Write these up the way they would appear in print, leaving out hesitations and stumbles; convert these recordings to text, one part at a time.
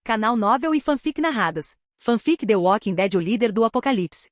Canal Novel e Fanfic Narradas. Fanfic The Walking Dead, o líder do apocalipse.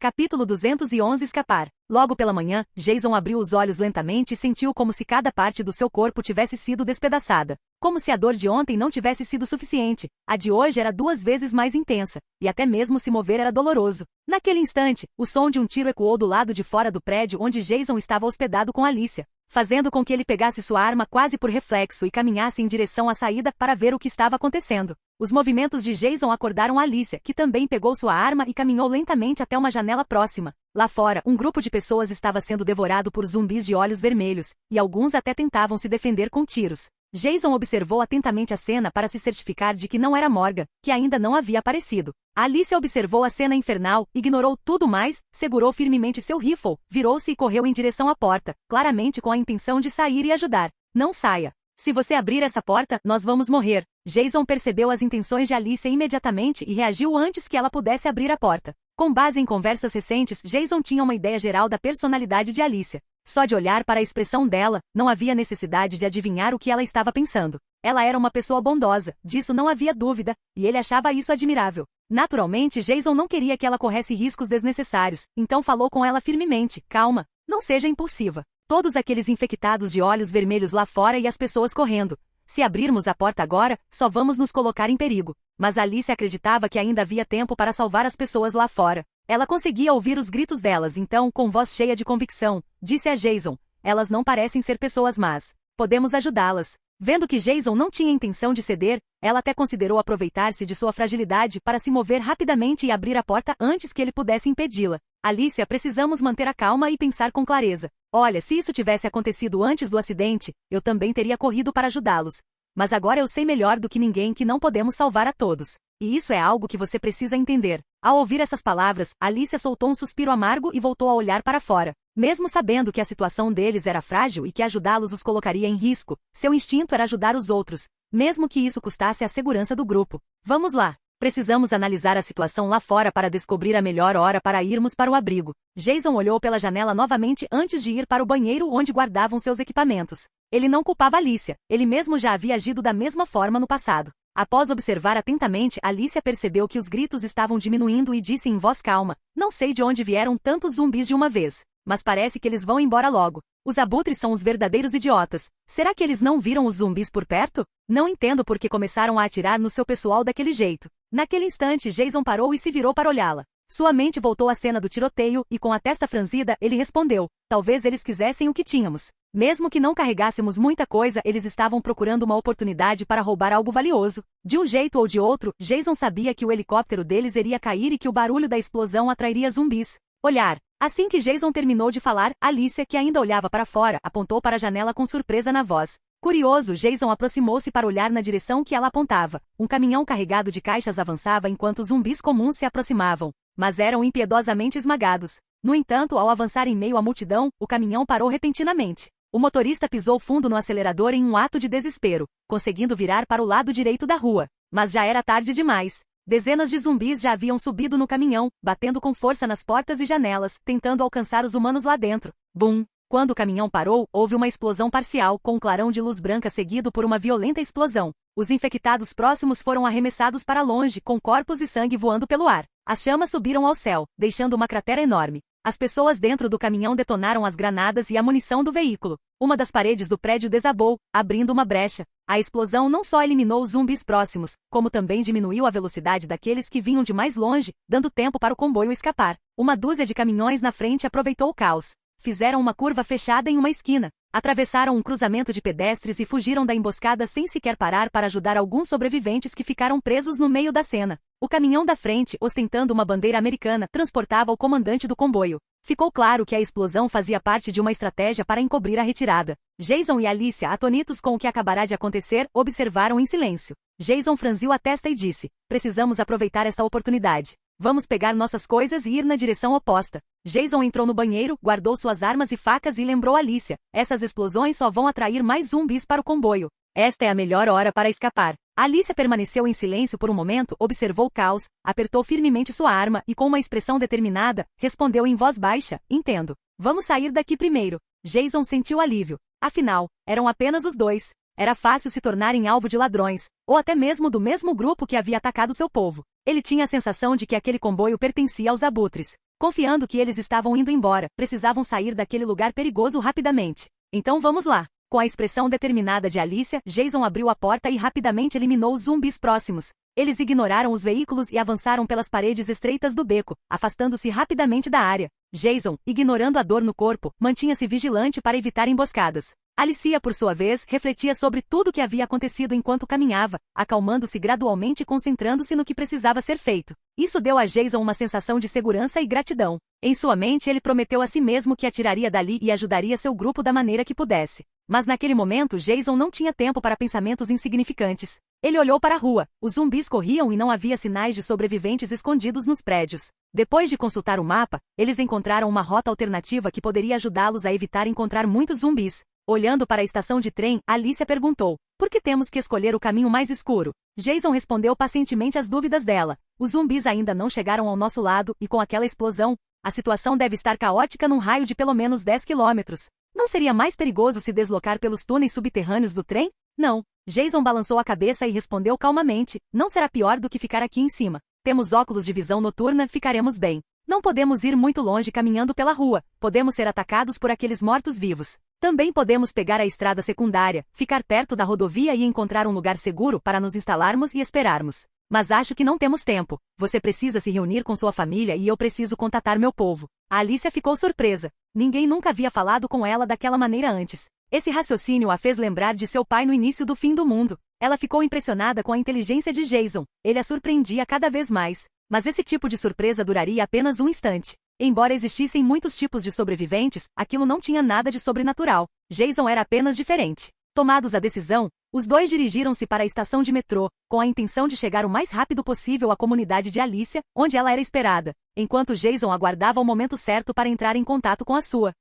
Capítulo 211. Escapar. Logo pela manhã, Jason abriu os olhos lentamente e sentiu como se cada parte do seu corpo tivesse sido despedaçada. Como se a dor de ontem não tivesse sido suficiente, a de hoje era 2 vezes mais intensa, e até mesmo se mover era doloroso. Naquele instante, o som de um tiro ecoou do lado de fora do prédio onde Jason estava hospedado com Alicia, fazendo com que ele pegasse sua arma quase por reflexo e caminhasse em direção à saída para ver o que estava acontecendo. Os movimentos de Jason acordaram Alicia, que também pegou sua arma e caminhou lentamente até uma janela próxima. Lá fora, um grupo de pessoas estava sendo devorado por zumbis de olhos vermelhos, e alguns até tentavam se defender com tiros. Jason observou atentamente a cena para se certificar de que não era Morgan, que ainda não havia aparecido. Alicia observou a cena infernal, ignorou tudo mais, segurou firmemente seu rifle, virou-se e correu em direção à porta, claramente com a intenção de sair e ajudar. Não saia. Se você abrir essa porta, nós vamos morrer. Jason percebeu as intenções de Alicia imediatamente e reagiu antes que ela pudesse abrir a porta. Com base em conversas recentes, Jason tinha uma ideia geral da personalidade de Alicia. Só de olhar para a expressão dela, não havia necessidade de adivinhar o que ela estava pensando. Ela era uma pessoa bondosa, disso não havia dúvida, e ele achava isso admirável. Naturalmente, Jason não queria que ela corresse riscos desnecessários, então falou com ela firmemente: calma, não seja impulsiva. Todos aqueles infectados de olhos vermelhos lá fora e as pessoas correndo. Se abrirmos a porta agora, só vamos nos colocar em perigo. Mas Alicia acreditava que ainda havia tempo para salvar as pessoas lá fora. Ela conseguia ouvir os gritos delas, então, com voz cheia de convicção, disse a Jason: elas não parecem ser pessoas más. Podemos ajudá-las. Vendo que Jason não tinha intenção de ceder, ela até considerou aproveitar-se de sua fragilidade para se mover rapidamente e abrir a porta antes que ele pudesse impedi-la. Alicia, precisamos manter a calma e pensar com clareza. Olha, se isso tivesse acontecido antes do acidente, eu também teria corrido para ajudá-los. Mas agora eu sei melhor do que ninguém que não podemos salvar a todos. E isso é algo que você precisa entender. Ao ouvir essas palavras, Alicia soltou um suspiro amargo e voltou a olhar para fora. Mesmo sabendo que a situação deles era frágil e que ajudá-los os colocaria em risco, seu instinto era ajudar os outros, mesmo que isso custasse a segurança do grupo. Vamos lá. Precisamos analisar a situação lá fora para descobrir a melhor hora para irmos para o abrigo. Jason olhou pela janela novamente antes de ir para o banheiro onde guardavam seus equipamentos. Ele não culpava Alicia, ele mesmo já havia agido da mesma forma no passado. Após observar atentamente, Alicia percebeu que os gritos estavam diminuindo e disse em voz calma: não sei de onde vieram tantos zumbis de uma vez, mas parece que eles vão embora logo. Os abutres são os verdadeiros idiotas. Será que eles não viram os zumbis por perto? Não entendo por que começaram a atirar no seu pessoal daquele jeito. Naquele instante, Jason parou e se virou para olhá-la. Sua mente voltou à cena do tiroteio e, com a testa franzida, ele respondeu: talvez eles quisessem o que tínhamos. Mesmo que não carregássemos muita coisa, eles estavam procurando uma oportunidade para roubar algo valioso. De um jeito ou de outro, Jason sabia que o helicóptero deles iria cair e que o barulho da explosão atrairia zumbis. Olhar. Assim que Jason terminou de falar, Alicia, que ainda olhava para fora, apontou para a janela com surpresa na voz. Curioso, Jason aproximou-se para olhar na direção que ela apontava. Um caminhão carregado de caixas avançava enquanto zumbis comuns se aproximavam, mas eram impiedosamente esmagados. No entanto, ao avançar em meio à multidão, o caminhão parou repentinamente. O motorista pisou fundo no acelerador em um ato de desespero, conseguindo virar para o lado direito da rua. Mas já era tarde demais. Dezenas de zumbis já haviam subido no caminhão, batendo com força nas portas e janelas, tentando alcançar os humanos lá dentro. Bum! Quando o caminhão parou, houve uma explosão parcial, com um clarão de luz branca seguido por uma violenta explosão. Os infectados próximos foram arremessados para longe, com corpos e sangue voando pelo ar. As chamas subiram ao céu, deixando uma cratera enorme. As pessoas dentro do caminhão detonaram as granadas e a munição do veículo. Uma das paredes do prédio desabou, abrindo uma brecha. A explosão não só eliminou os zumbis próximos, como também diminuiu a velocidade daqueles que vinham de mais longe, dando tempo para o comboio escapar. Uma dúzia de caminhões na frente aproveitou o caos. Fizeram uma curva fechada em uma esquina, atravessaram um cruzamento de pedestres e fugiram da emboscada sem sequer parar para ajudar alguns sobreviventes que ficaram presos no meio da cena. O caminhão da frente, ostentando uma bandeira americana, transportava o comandante do comboio. Ficou claro que a explosão fazia parte de uma estratégia para encobrir a retirada. Jason e Alicia, atonitos com o que acabará de acontecer, observaram em silêncio. Jason franziu a testa e disse: precisamos aproveitar esta oportunidade. Vamos pegar nossas coisas e ir na direção oposta. Jason entrou no banheiro, guardou suas armas e facas e lembrou Alicia: essas explosões só vão atrair mais zumbis para o comboio. Esta é a melhor hora para escapar. Alicia permaneceu em silêncio por um momento, observou o caos, apertou firmemente sua arma e, com uma expressão determinada, respondeu em voz baixa: entendo. Vamos sair daqui primeiro. Jason sentiu alívio. Afinal, eram apenas os dois. Era fácil se tornarem alvo de ladrões, ou até mesmo do mesmo grupo que havia atacado seu povo. Ele tinha a sensação de que aquele comboio pertencia aos abutres. Confiando que eles estavam indo embora, precisavam sair daquele lugar perigoso rapidamente. Então vamos lá. Com a expressão determinada de Alicia, Jason abriu a porta e rapidamente eliminou os zumbis próximos. Eles ignoraram os veículos e avançaram pelas paredes estreitas do beco, afastando-se rapidamente da área. Jason, ignorando a dor no corpo, mantinha-se vigilante para evitar emboscadas. Alicia, por sua vez, refletia sobre tudo o que havia acontecido enquanto caminhava, acalmando-se gradualmente e concentrando-se no que precisava ser feito. Isso deu a Jason uma sensação de segurança e gratidão. Em sua mente, ele prometeu a si mesmo que a tiraria dali e ajudaria seu grupo da maneira que pudesse. Mas naquele momento, Jason não tinha tempo para pensamentos insignificantes. Ele olhou para a rua. Os zumbis corriam e não havia sinais de sobreviventes escondidos nos prédios. Depois de consultar o mapa, eles encontraram uma rota alternativa que poderia ajudá-los a evitar encontrar muitos zumbis. Olhando para a estação de trem, Alicia perguntou: por que temos que escolher o caminho mais escuro? Jason respondeu pacientemente às dúvidas dela. Os zumbis ainda não chegaram ao nosso lado e com aquela explosão, a situação deve estar caótica num raio de pelo menos 10 quilômetros. Não seria mais perigoso se deslocar pelos túneis subterrâneos do trem? Não. Jason balançou a cabeça e respondeu calmamente: não será pior do que ficar aqui em cima. Temos óculos de visão noturna, ficaremos bem. Não podemos ir muito longe caminhando pela rua, podemos ser atacados por aqueles mortos-vivos. Também podemos pegar a estrada secundária, ficar perto da rodovia e encontrar um lugar seguro para nos instalarmos e esperarmos. Mas acho que não temos tempo. Você precisa se reunir com sua família e eu preciso contatar meu povo. A Alicia ficou surpresa. Ninguém nunca havia falado com ela daquela maneira antes. Esse raciocínio a fez lembrar de seu pai no início do fim do mundo. Ela ficou impressionada com a inteligência de Jason. Ele a surpreendia cada vez mais. Mas esse tipo de surpresa duraria apenas um instante. Embora existissem muitos tipos de sobreviventes, aquilo não tinha nada de sobrenatural. Jason era apenas diferente. Tomados a decisão, os dois dirigiram-se para a estação de metrô, com a intenção de chegar o mais rápido possível à comunidade de Alicia, onde ela era esperada, enquanto Jason aguardava o momento certo para entrar em contato com a sua.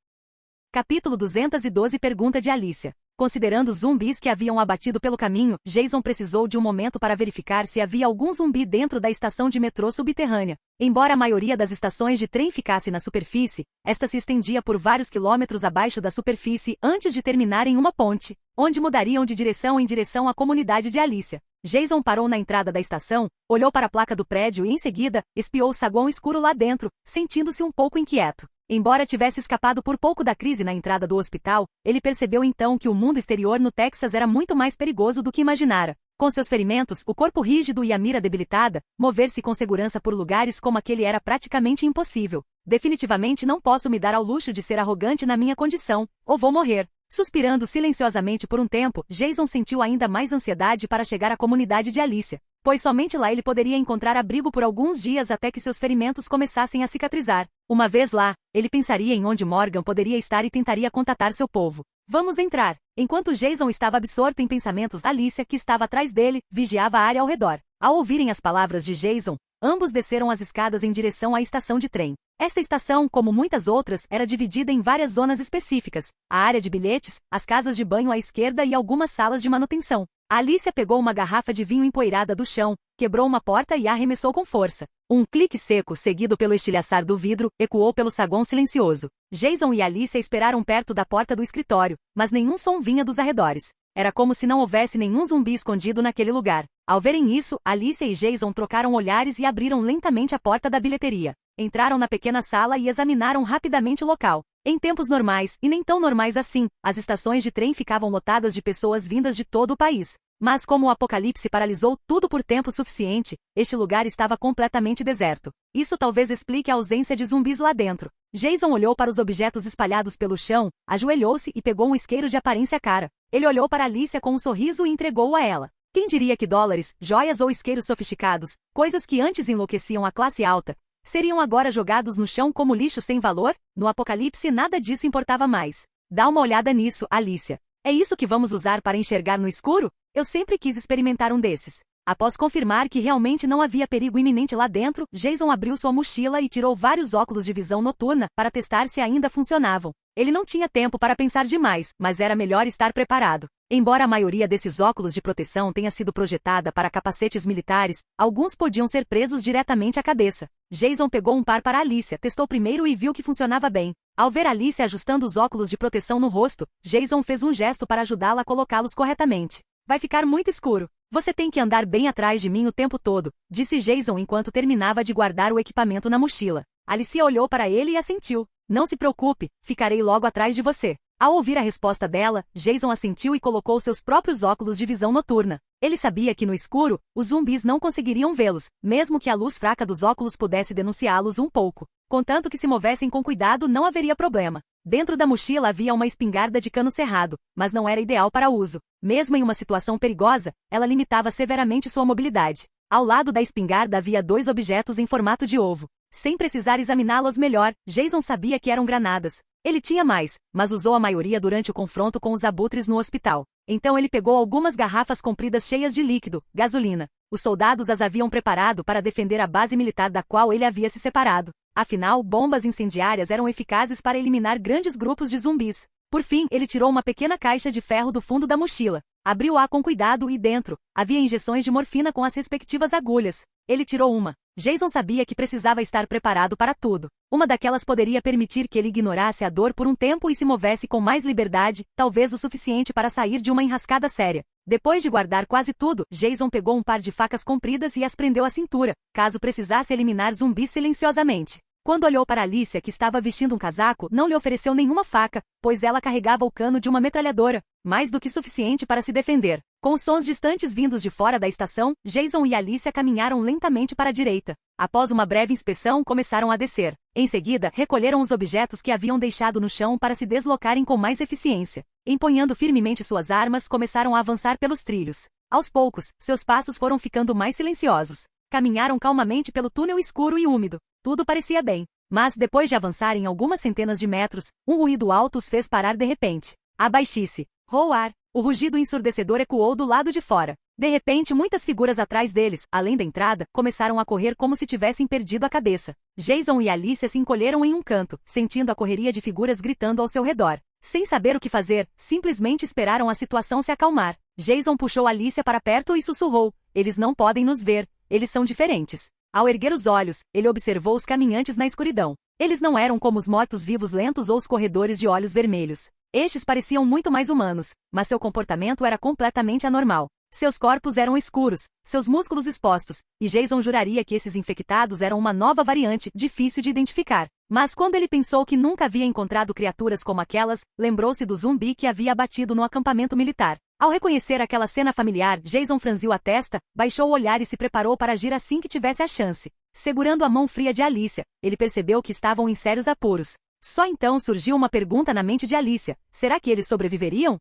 Capítulo 212 Pergunta de Alicia. Considerando os zumbis que haviam abatido pelo caminho, Jason precisou de um momento para verificar se havia algum zumbi dentro da estação de metrô subterrânea. Embora a maioria das estações de trem ficasse na superfície, esta se estendia por vários quilômetros abaixo da superfície antes de terminar em uma ponte, onde mudariam de direção em direção à comunidade de Alicia. Jason parou na entrada da estação, olhou para a placa do prédio e em seguida, espiou o saguão escuro lá dentro, sentindo-se um pouco inquieto. Embora tivesse escapado por pouco da crise na entrada do hospital, ele percebeu então que o mundo exterior no Texas era muito mais perigoso do que imaginara. Com seus ferimentos, o corpo rígido e a mira debilitada, mover-se com segurança por lugares como aquele era praticamente impossível. Definitivamente não posso me dar ao luxo de ser arrogante na minha condição, ou vou morrer. Suspirando silenciosamente por um tempo, Jason sentiu ainda mais ansiedade para chegar à comunidade de Alicia, pois somente lá ele poderia encontrar abrigo por alguns dias até que seus ferimentos começassem a cicatrizar. Uma vez lá, ele pensaria em onde Morgan poderia estar e tentaria contatar seu povo. Vamos entrar. Enquanto Jason estava absorto em pensamentos, Alicia, que estava atrás dele, vigiava a área ao redor. Ao ouvirem as palavras de Jason, ambos desceram as escadas em direção à estação de trem. Esta estação, como muitas outras, era dividida em várias zonas específicas: a área de bilhetes, as casas de banho à esquerda e algumas salas de manutenção. Alicia pegou uma garrafa de vinho empoeirada do chão, quebrou uma porta e a arremessou com força. Um clique seco, seguido pelo estilhaçar do vidro, ecoou pelo saguão silencioso. Jason e Alicia esperaram perto da porta do escritório, mas nenhum som vinha dos arredores. Era como se não houvesse nenhum zumbi escondido naquele lugar. Ao verem isso, Alicia e Jason trocaram olhares e abriram lentamente a porta da bilheteria. Entraram na pequena sala e examinaram rapidamente o local. Em tempos normais, e nem tão normais assim, as estações de trem ficavam lotadas de pessoas vindas de todo o país. Mas como o apocalipse paralisou tudo por tempo suficiente, este lugar estava completamente deserto. Isso talvez explique a ausência de zumbis lá dentro. Jason olhou para os objetos espalhados pelo chão, ajoelhou-se e pegou um isqueiro de aparência cara. Ele olhou para Alicia com um sorriso e entregou-o a ela. Quem diria que dólares, joias ou isqueiros sofisticados, coisas que antes enlouqueciam a classe alta, seriam agora jogados no chão como lixo sem valor? No apocalipse nada disso importava mais. Dá uma olhada nisso, Alicia. É isso que vamos usar para enxergar no escuro? Eu sempre quis experimentar um desses. Após confirmar que realmente não havia perigo iminente lá dentro, Jason abriu sua mochila e tirou vários óculos de visão noturna para testar se ainda funcionavam. Ele não tinha tempo para pensar demais, mas era melhor estar preparado. Embora a maioria desses óculos de proteção tenha sido projetada para capacetes militares, alguns podiam ser presos diretamente à cabeça. Jason pegou um par para Alicia, testou primeiro e viu que funcionava bem. Ao ver Alicia ajustando os óculos de proteção no rosto, Jason fez um gesto para ajudá-la a colocá-los corretamente. Vai ficar muito escuro. Você tem que andar bem atrás de mim o tempo todo, disse Jason enquanto terminava de guardar o equipamento na mochila. Alicia olhou para ele e assentiu. Não se preocupe, ficarei logo atrás de você. Ao ouvir a resposta dela, Jason assentiu e colocou seus próprios óculos de visão noturna. Ele sabia que no escuro, os zumbis não conseguiriam vê-los, mesmo que a luz fraca dos óculos pudesse denunciá-los um pouco. Contanto que se movessem com cuidado, não haveria problema. Dentro da mochila havia uma espingarda de cano cerrado, mas não era ideal para uso. Mesmo em uma situação perigosa, ela limitava severamente sua mobilidade. Ao lado da espingarda havia 2 objetos em formato de ovo. Sem precisar examiná-los melhor, Jason sabia que eram granadas. Ele tinha mais, mas usou a maioria durante o confronto com os abutres no hospital. Então ele pegou algumas garrafas compridas cheias de líquido, gasolina. Os soldados as haviam preparado para defender a base militar da qual ele havia se separado. Afinal, bombas incendiárias eram eficazes para eliminar grandes grupos de zumbis. Por fim, ele tirou uma pequena caixa de ferro do fundo da mochila. Abriu-a com cuidado e dentro, havia injeções de morfina com as respectivas agulhas. Ele tirou uma. Jason sabia que precisava estar preparado para tudo. Uma daquelas poderia permitir que ele ignorasse a dor por um tempo e se movesse com mais liberdade, talvez o suficiente para sair de uma enrascada séria. Depois de guardar quase tudo, Jason pegou um par de facas compridas e as prendeu à cintura, caso precisasse eliminar zumbis silenciosamente. Quando olhou para Alicia, que estava vestindo um casaco, não lhe ofereceu nenhuma faca, pois ela carregava o cano de uma metralhadora, mais do que suficiente para se defender. Com sons distantes vindos de fora da estação, Jason e Alicia caminharam lentamente para a direita. Após uma breve inspeção, começaram a descer. Em seguida, recolheram os objetos que haviam deixado no chão para se deslocarem com mais eficiência. Empunhando firmemente suas armas, começaram a avançar pelos trilhos. Aos poucos, seus passos foram ficando mais silenciosos. Caminharam calmamente pelo túnel escuro e úmido. Tudo parecia bem. Mas, depois de avançarem algumas centenas de metros, um ruído alto os fez parar de repente. Abaixe-se. Roar. O rugido ensurdecedor ecoou do lado de fora. De repente, muitas figuras atrás deles, além da entrada, começaram a correr como se tivessem perdido a cabeça. Jason e Alicia se encolheram em um canto, sentindo a correria de figuras gritando ao seu redor. Sem saber o que fazer, simplesmente esperaram a situação se acalmar. Jason puxou Alicia para perto e sussurrou. Eles não podem nos ver. Eles são diferentes. Ao erguer os olhos, ele observou os caminhantes na escuridão. Eles não eram como os mortos-vivos lentos ou os corredores de olhos vermelhos. Estes pareciam muito mais humanos, mas seu comportamento era completamente anormal. Seus corpos eram escuros, seus músculos expostos, e Jason juraria que esses infectados eram uma nova variante, difícil de identificar. Mas quando ele pensou que nunca havia encontrado criaturas como aquelas, lembrou-se do zumbi que havia abatido no acampamento militar. Ao reconhecer aquela cena familiar, Jason franziu a testa, baixou o olhar e se preparou para agir assim que tivesse a chance. Segurando a mão fria de Alicia, ele percebeu que estavam em sérios apuros. Só então surgiu uma pergunta na mente de Alicia. Será que eles sobreviveriam?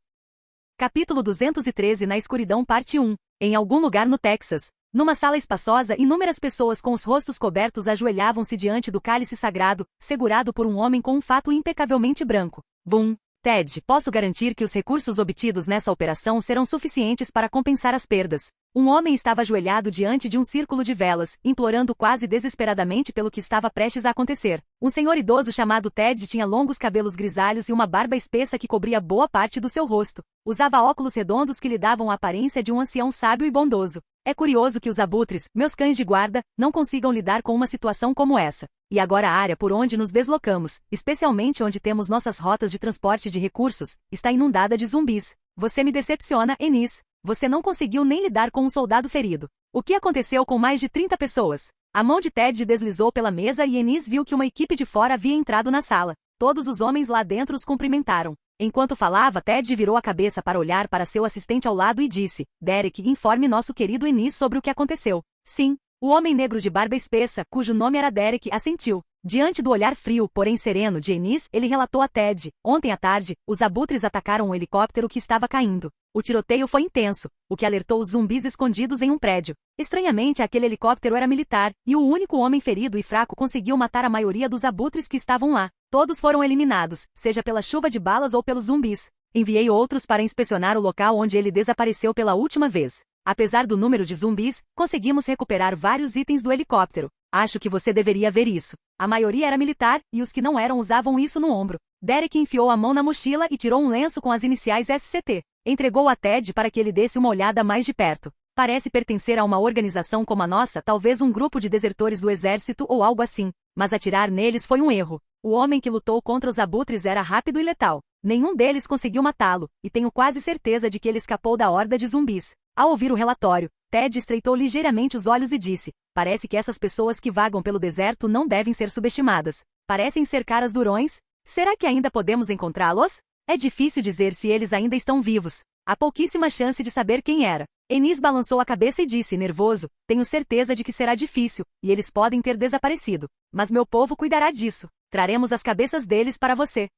Capítulo 213 Na escuridão parte 1. Em algum lugar no Texas, numa sala espaçosa, inúmeras pessoas com os rostos cobertos ajoelhavam-se diante do cálice sagrado, segurado por um homem com um fato impecavelmente branco. Boom. Ted, posso garantir que os recursos obtidos nessa operação serão suficientes para compensar as perdas. Um homem estava ajoelhado diante de um círculo de velas, implorando quase desesperadamente pelo que estava prestes a acontecer. Um senhor idoso chamado Ted tinha longos cabelos grisalhos e uma barba espessa que cobria boa parte do seu rosto. Usava óculos redondos que lhe davam a aparência de um ancião sábio e bondoso. É curioso que os abutres, meus cães de guarda, não consigam lidar com uma situação como essa. E agora a área por onde nos deslocamos, especialmente onde temos nossas rotas de transporte de recursos, está inundada de zumbis. Você me decepciona, Ennis. Você não conseguiu nem lidar com um soldado ferido. O que aconteceu com mais de 30 pessoas? A mão de Ted deslizou pela mesa e Ennis viu que uma equipe de fora havia entrado na sala. Todos os homens lá dentro os cumprimentaram. Enquanto falava, Ted virou a cabeça para olhar para seu assistente ao lado e disse, Derek, informe nosso querido Ennis sobre o que aconteceu. Sim. O homem negro de barba espessa, cujo nome era Derek, assentiu. Diante do olhar frio, porém sereno de Ennis, ele relatou a Ted. Ontem à tarde, os abutres atacaram um helicóptero que estava caindo. O tiroteio foi intenso, o que alertou os zumbis escondidos em um prédio. Estranhamente, aquele helicóptero era militar, e o único homem ferido e fraco conseguiu matar a maioria dos abutres que estavam lá. Todos foram eliminados, seja pela chuva de balas ou pelos zumbis. Enviei outros para inspecionar o local onde ele desapareceu pela última vez. Apesar do número de zumbis, conseguimos recuperar vários itens do helicóptero. Acho que você deveria ver isso. A maioria era militar, e os que não eram usavam isso no ombro. Derek enfiou a mão na mochila e tirou um lenço com as iniciais SCT. Entregou a Ted para que ele desse uma olhada mais de perto. Parece pertencer a uma organização como a nossa, talvez um grupo de desertores do exército ou algo assim. Mas atirar neles foi um erro. O homem que lutou contra os abutres era rápido e letal. Nenhum deles conseguiu matá-lo, e tenho quase certeza de que ele escapou da horda de zumbis. Ao ouvir o relatório, Ted estreitou ligeiramente os olhos e disse: parece que essas pessoas que vagam pelo deserto não devem ser subestimadas. Parecem ser caras durões? Será que ainda podemos encontrá-los? É difícil dizer se eles ainda estão vivos. Há pouquíssima chance de saber quem era. Ennis balançou a cabeça e disse, nervoso, tenho certeza de que será difícil, e eles podem ter desaparecido. Mas meu povo cuidará disso. Traremos as cabeças deles para você.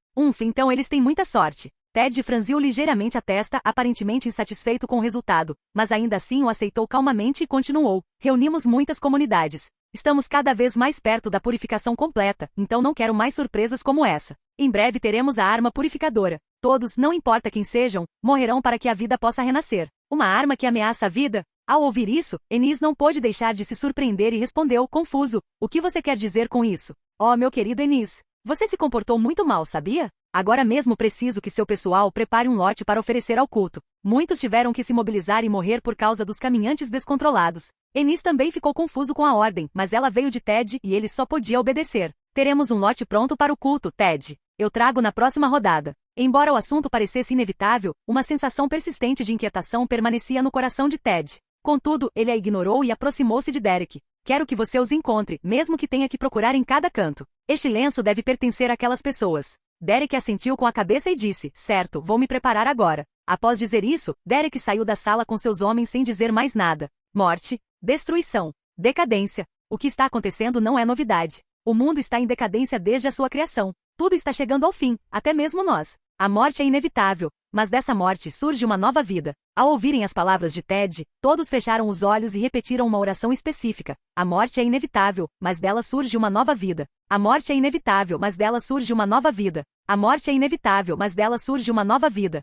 Então eles têm muita sorte. Ted franziu ligeiramente a testa, aparentemente insatisfeito com o resultado, mas ainda assim o aceitou calmamente e continuou. Reunimos muitas comunidades. Estamos cada vez mais perto da purificação completa, então não quero mais surpresas como essa. Em breve teremos a arma purificadora. Todos, não importa quem sejam, morrerão para que a vida possa renascer. Uma arma que ameaça a vida? Ao ouvir isso, Ennis não pôde deixar de se surpreender e respondeu, confuso, o que você quer dizer com isso? Oh, meu querido Ennis, você se comportou muito mal, sabia? Agora mesmo preciso que seu pessoal prepare um lote para oferecer ao culto. Muitos tiveram que se mobilizar e morrer por causa dos caminhantes descontrolados. Ennis também ficou confuso com a ordem, mas ela veio de Ted e ele só podia obedecer. Teremos um lote pronto para o culto, Ted. Eu trago na próxima rodada. Embora o assunto parecesse inevitável, uma sensação persistente de inquietação permanecia no coração de Ted. Contudo, ele a ignorou e aproximou-se de Derek. Quero que você os encontre, mesmo que tenha que procurar em cada canto. Este lenço deve pertencer àquelas pessoas. Derek assentiu com a cabeça e disse, certo, vou me preparar agora. Após dizer isso, Derek saiu da sala com seus homens sem dizer mais nada. Morte, destruição, decadência. O que está acontecendo não é novidade. O mundo está em decadência desde a sua criação. Tudo está chegando ao fim, até mesmo nós. A morte é inevitável, mas dessa morte surge uma nova vida. Ao ouvirem as palavras de Ted, todos fecharam os olhos e repetiram uma oração específica. A morte é inevitável, mas dela surge uma nova vida. A morte é inevitável, mas dela surge uma nova vida. A morte é inevitável, mas dela surge uma nova vida.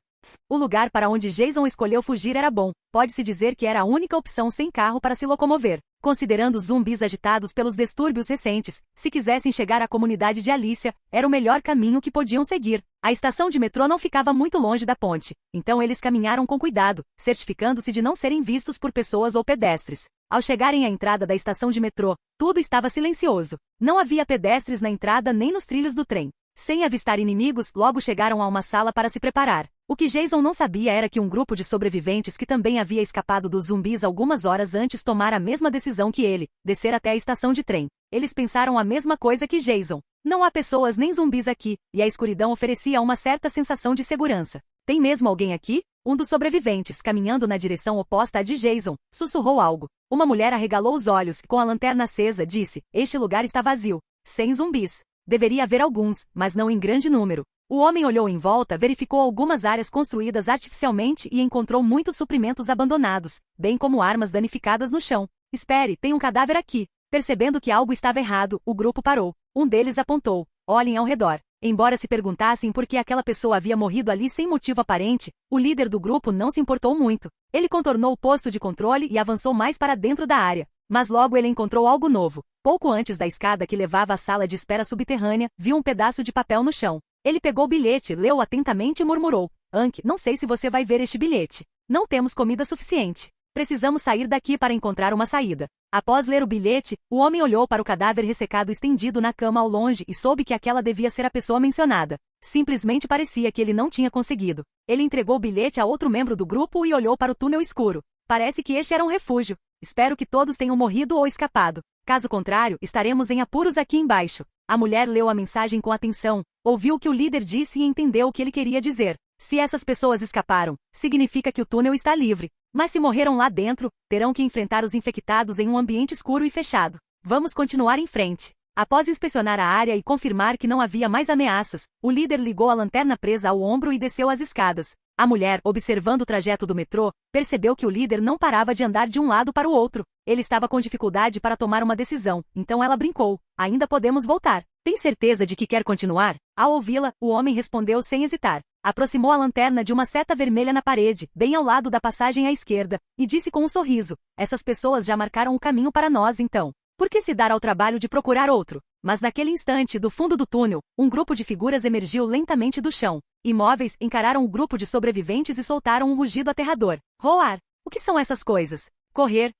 O lugar para onde Jason escolheu fugir era bom. Pode-se dizer que era a única opção sem carro para se locomover. Considerando os zumbis agitados pelos distúrbios recentes, se quisessem chegar à comunidade de Alicia, era o melhor caminho que podiam seguir. A estação de metrô não ficava muito longe da ponte, então eles caminharam com cuidado, certificando-se de não serem vistos por pessoas ou pedestres. Ao chegarem à entrada da estação de metrô, tudo estava silencioso. Não havia pedestres na entrada nem nos trilhos do trem. Sem avistar inimigos, logo chegaram a uma sala para se preparar. O que Jason não sabia era que um grupo de sobreviventes que também havia escapado dos zumbis algumas horas antes tomara a mesma decisão que ele, descer até a estação de trem. Eles pensaram a mesma coisa que Jason. Não há pessoas nem zumbis aqui, e a escuridão oferecia uma certa sensação de segurança. Tem mesmo alguém aqui? Um dos sobreviventes, caminhando na direção oposta à de Jason, sussurrou algo. Uma mulher arregalou os olhos e com a lanterna acesa disse, este lugar está vazio. Sem zumbis. Deveria haver alguns, mas não em grande número. O homem olhou em volta, verificou algumas áreas construídas artificialmente e encontrou muitos suprimentos abandonados, bem como armas danificadas no chão. Espere, tem um cadáver aqui. Percebendo que algo estava errado, o grupo parou. Um deles apontou. Olhem ao redor. Embora se perguntassem por que aquela pessoa havia morrido ali sem motivo aparente, o líder do grupo não se importou muito. Ele contornou o posto de controle e avançou mais para dentro da área. Mas logo ele encontrou algo novo. Pouco antes da escada que levava à sala de espera subterrânea, viu um pedaço de papel no chão. Ele pegou o bilhete, leu atentamente e murmurou. Ank, não sei se você vai ver este bilhete. Não temos comida suficiente. Precisamos sair daqui para encontrar uma saída. Após ler o bilhete, o homem olhou para o cadáver ressecado estendido na cama ao longe e soube que aquela devia ser a pessoa mencionada. Simplesmente parecia que ele não tinha conseguido. Ele entregou o bilhete a outro membro do grupo e olhou para o túnel escuro. Parece que este era um refúgio. Espero que todos tenham morrido ou escapado. Caso contrário, estaremos em apuros aqui embaixo. A mulher leu a mensagem com atenção, ouviu o que o líder disse e entendeu o que ele queria dizer. Se essas pessoas escaparam, significa que o túnel está livre. Mas se morreram lá dentro, terão que enfrentar os infectados em um ambiente escuro e fechado. Vamos continuar em frente. Após inspecionar a área e confirmar que não havia mais ameaças, o líder ligou a lanterna presa ao ombro e desceu as escadas. A mulher, observando o trajeto do metrô, percebeu que o líder não parava de andar de um lado para o outro. Ele estava com dificuldade para tomar uma decisão, então ela brincou. Ainda podemos voltar. Tem certeza de que quer continuar? Ao ouvi-la, o homem respondeu sem hesitar. Aproximou a lanterna de uma seta vermelha na parede, bem ao lado da passagem à esquerda, e disse com um sorriso: essas pessoas já marcaram o caminho para nós então. Por que se dar ao trabalho de procurar outro? Mas naquele instante, do fundo do túnel, um grupo de figuras emergiu lentamente do chão. Imóveis, encararam o grupo de sobreviventes e soltaram um rugido aterrador. Roar! O que são essas coisas? Correr.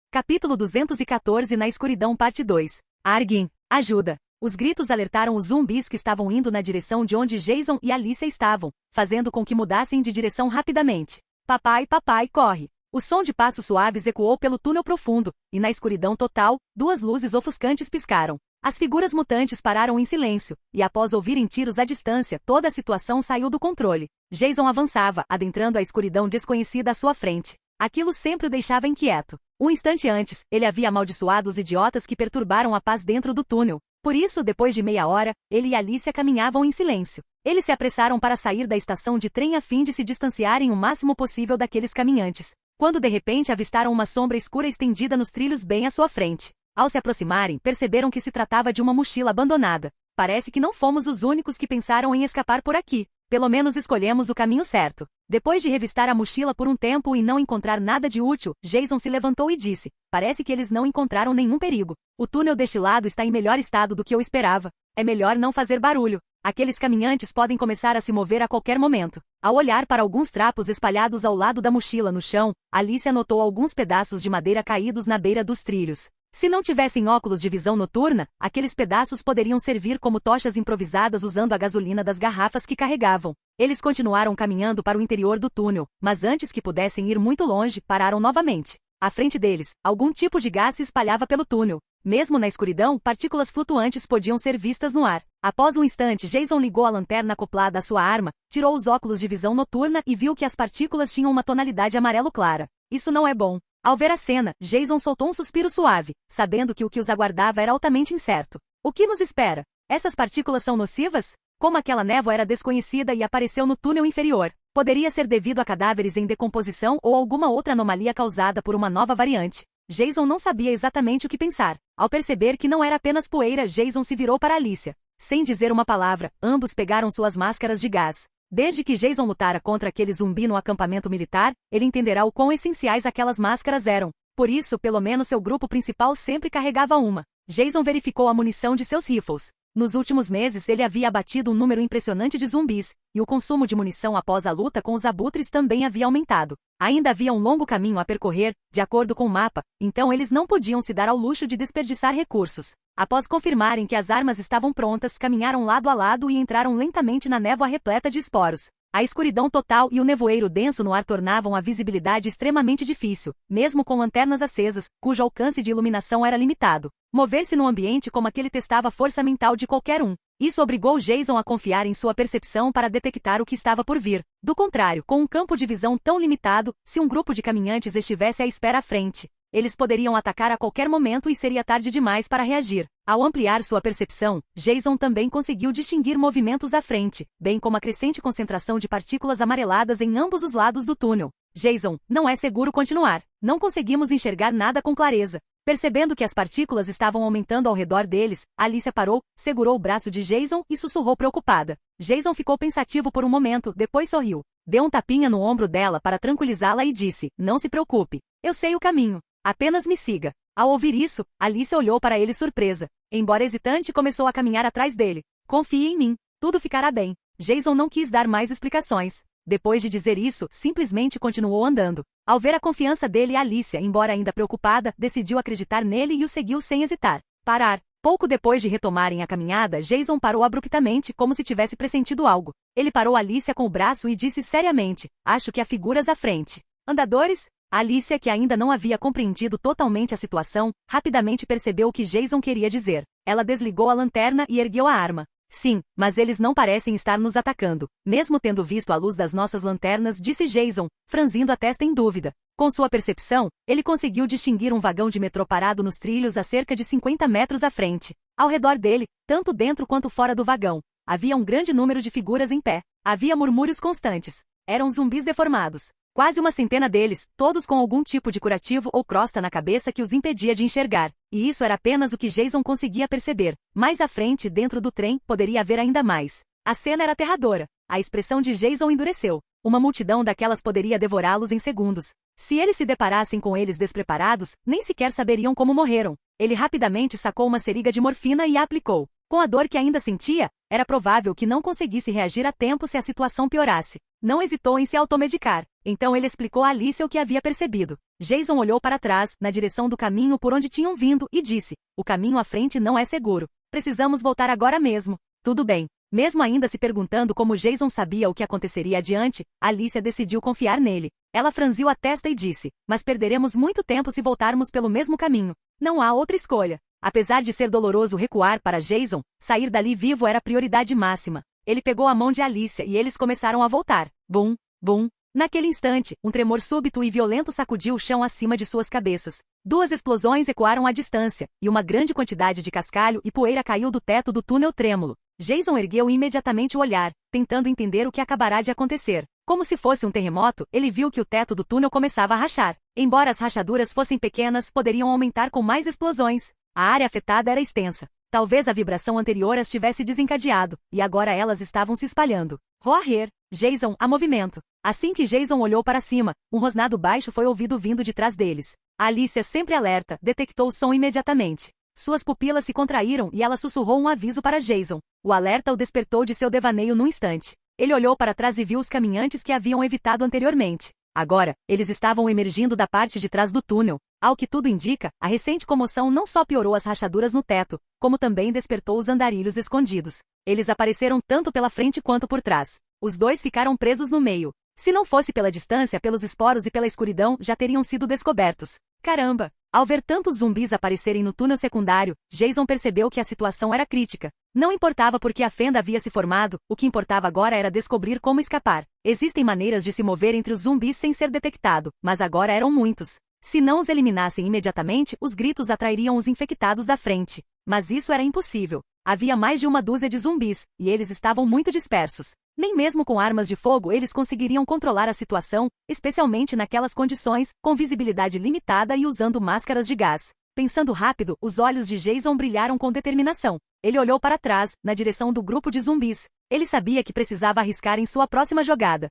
Capítulo 214 Na escuridão parte 2. Argin, ajuda! Os gritos alertaram os zumbis que estavam indo na direção de onde Jason e Alicia estavam, fazendo com que mudassem de direção rapidamente. Papai, corre! O som de passos suaves ecoou pelo túnel profundo, e na escuridão total, duas luzes ofuscantes piscaram. As figuras mutantes pararam em silêncio, e após ouvirem tiros à distância, toda a situação saiu do controle. Jason avançava, adentrando a escuridão desconhecida à sua frente. Aquilo sempre o deixava inquieto. Um instante antes, ele havia amaldiçoado os idiotas que perturbaram a paz dentro do túnel. Por isso, depois de meia hora, ele e Alicia caminhavam em silêncio. Eles se apressaram para sair da estação de trem a fim de se distanciarem o máximo possível daqueles caminhantes. Quando de repente avistaram uma sombra escura estendida nos trilhos bem à sua frente. Ao se aproximarem, perceberam que se tratava de uma mochila abandonada. Parece que não fomos os únicos que pensaram em escapar por aqui. Pelo menos escolhemos o caminho certo. Depois de revistar a mochila por um tempo e não encontrar nada de útil, Jason se levantou e disse: parece que eles não encontraram nenhum perigo. O túnel deste lado está em melhor estado do que eu esperava. É melhor não fazer barulho. Aqueles caminhantes podem começar a se mover a qualquer momento. Ao olhar para alguns trapos espalhados ao lado da mochila no chão, Alicia notou alguns pedaços de madeira caídos na beira dos trilhos. Se não tivessem óculos de visão noturna, aqueles pedaços poderiam servir como tochas improvisadas usando a gasolina das garrafas que carregavam. Eles continuaram caminhando para o interior do túnel, mas antes que pudessem ir muito longe, pararam novamente. À frente deles, algum tipo de gás se espalhava pelo túnel. Mesmo na escuridão, partículas flutuantes podiam ser vistas no ar. Após um instante, Jason ligou a lanterna acoplada à sua arma, tirou os óculos de visão noturna e viu que as partículas tinham uma tonalidade amarelo clara. Isso não é bom. Ao ver a cena, Jason soltou um suspiro suave, sabendo que o que os aguardava era altamente incerto. O que nos espera? Essas partículas são nocivas? Como aquela névoa era desconhecida e apareceu no túnel inferior, poderia ser devido a cadáveres em decomposição ou alguma outra anomalia causada por uma nova variante. Jason não sabia exatamente o que pensar. Ao perceber que não era apenas poeira, Jason se virou para Alicia. Sem dizer uma palavra, ambos pegaram suas máscaras de gás. Desde que Jason lutara contra aquele zumbi no acampamento militar, ele entenderá o quão essenciais aquelas máscaras eram. Por isso, pelo menos seu grupo principal sempre carregava uma. Jason verificou a munição de seus rifles. Nos últimos meses ele havia abatido um número impressionante de zumbis, e o consumo de munição após a luta com os abutres também havia aumentado. Ainda havia um longo caminho a percorrer, de acordo com o mapa, então eles não podiam se dar ao luxo de desperdiçar recursos. Após confirmarem que as armas estavam prontas, caminharam lado a lado e entraram lentamente na névoa repleta de esporos. A escuridão total e o nevoeiro denso no ar tornavam a visibilidade extremamente difícil, mesmo com lanternas acesas, cujo alcance de iluminação era limitado. Mover-se num ambiente como aquele testava a força mental de qualquer um. Isso obrigou Jason a confiar em sua percepção para detectar o que estava por vir. Do contrário, com um campo de visão tão limitado, se um grupo de caminhantes estivesse à espera à frente, eles poderiam atacar a qualquer momento e seria tarde demais para reagir. Ao ampliar sua percepção, Jason também conseguiu distinguir movimentos à frente, bem como a crescente concentração de partículas amareladas em ambos os lados do túnel. Jason, não é seguro continuar. Não conseguimos enxergar nada com clareza. Percebendo que as partículas estavam aumentando ao redor deles, Alicia parou, segurou o braço de Jason e sussurrou preocupada. Jason ficou pensativo por um momento, depois sorriu. Deu um tapinha no ombro dela para tranquilizá-la e disse: não se preocupe. Eu sei o caminho. Apenas me siga. Ao ouvir isso, Alicia olhou para ele surpresa. Embora hesitante, começou a caminhar atrás dele. Confie em mim. Tudo ficará bem. Jason não quis dar mais explicações. Depois de dizer isso, simplesmente continuou andando. Ao ver a confiança dele, Alicia, embora ainda preocupada, decidiu acreditar nele e o seguiu sem hesitar. Parar. Pouco depois de retomarem a caminhada, Jason parou abruptamente, como se tivesse pressentido algo. Ele parou Alicia com o braço e disse seriamente: acho que há figuras à frente. Andadores? Alicia, que ainda não havia compreendido totalmente a situação, rapidamente percebeu o que Jason queria dizer. Ela desligou a lanterna e ergueu a arma. Sim, mas eles não parecem estar nos atacando. Mesmo tendo visto a luz das nossas lanternas, disse Jason, franzindo a testa em dúvida. Com sua percepção, ele conseguiu distinguir um vagão de metrô parado nos trilhos a cerca de 50 metros à frente. Ao redor dele, tanto dentro quanto fora do vagão, havia um grande número de figuras em pé. Havia murmúrios constantes. Eram zumbis deformados. Quase uma centena deles, todos com algum tipo de curativo ou crosta na cabeça que os impedia de enxergar. E isso era apenas o que Jason conseguia perceber. Mais à frente, dentro do trem, poderia haver ainda mais. A cena era aterradora. A expressão de Jason endureceu. Uma multidão daquelas poderia devorá-los em segundos. Se eles se deparassem com eles despreparados, nem sequer saberiam como morreram. Ele rapidamente sacou uma seringa de morfina e a aplicou. Com a dor que ainda sentia, era provável que não conseguisse reagir a tempo se a situação piorasse. Não hesitou em se automedicar. Então ele explicou a Alicia o que havia percebido. Jason olhou para trás, na direção do caminho por onde tinham vindo, e disse: "O caminho à frente não é seguro. Precisamos voltar agora mesmo." Tudo bem. Mesmo ainda se perguntando como Jason sabia o que aconteceria adiante, Alicia decidiu confiar nele. Ela franziu a testa e disse: "Mas perderemos muito tempo se voltarmos pelo mesmo caminho. Não há outra escolha." Apesar de ser doloroso recuar para Jason, sair dali vivo era a prioridade máxima. Ele pegou a mão de Alicia e eles começaram a voltar. Bum, bum. Naquele instante, um tremor súbito e violento sacudiu o chão acima de suas cabeças. 2 explosões ecoaram à distância, e uma grande quantidade de cascalho e poeira caiu do teto do túnel trêmulo. Jason ergueu imediatamente o olhar, tentando entender o que acabará de acontecer. Como se fosse um terremoto, ele viu que o teto do túnel começava a rachar. Embora as rachaduras fossem pequenas, poderiam aumentar com mais explosões. A área afetada era extensa. Talvez a vibração anterior as tivesse desencadeado, e agora elas estavam se espalhando. Roar! Jason, a movimento. Assim que Jason olhou para cima, um rosnado baixo foi ouvido vindo de trás deles. A Alicia, sempre alerta, detectou o som imediatamente. Suas pupilas se contraíram e ela sussurrou um aviso para Jason. O alerta o despertou de seu devaneio num instante. Ele olhou para trás e viu os caminhantes que haviam evitado anteriormente. Agora, eles estavam emergindo da parte de trás do túnel. Ao que tudo indica, a recente comoção não só piorou as rachaduras no teto, como também despertou os andarilhos escondidos. Eles apareceram tanto pela frente quanto por trás. Os 2 ficaram presos no meio. Se não fosse pela distância, pelos esporos e pela escuridão, já teriam sido descobertos. Caramba! Ao ver tantos zumbis aparecerem no túnel secundário, Jason percebeu que a situação era crítica. Não importava por que a fenda havia se formado, o que importava agora era descobrir como escapar. Existem maneiras de se mover entre os zumbis sem ser detectado, mas agora eram muitos. Se não os eliminassem imediatamente, os gritos atrairiam os infectados da frente. Mas isso era impossível. Havia mais de uma dúzia de zumbis, e eles estavam muito dispersos. Nem mesmo com armas de fogo eles conseguiriam controlar a situação, especialmente naquelas condições, com visibilidade limitada e usando máscaras de gás. Pensando rápido, os olhos de Jason brilharam com determinação. Ele olhou para trás, na direção do grupo de zumbis. Ele sabia que precisava arriscar em sua próxima jogada.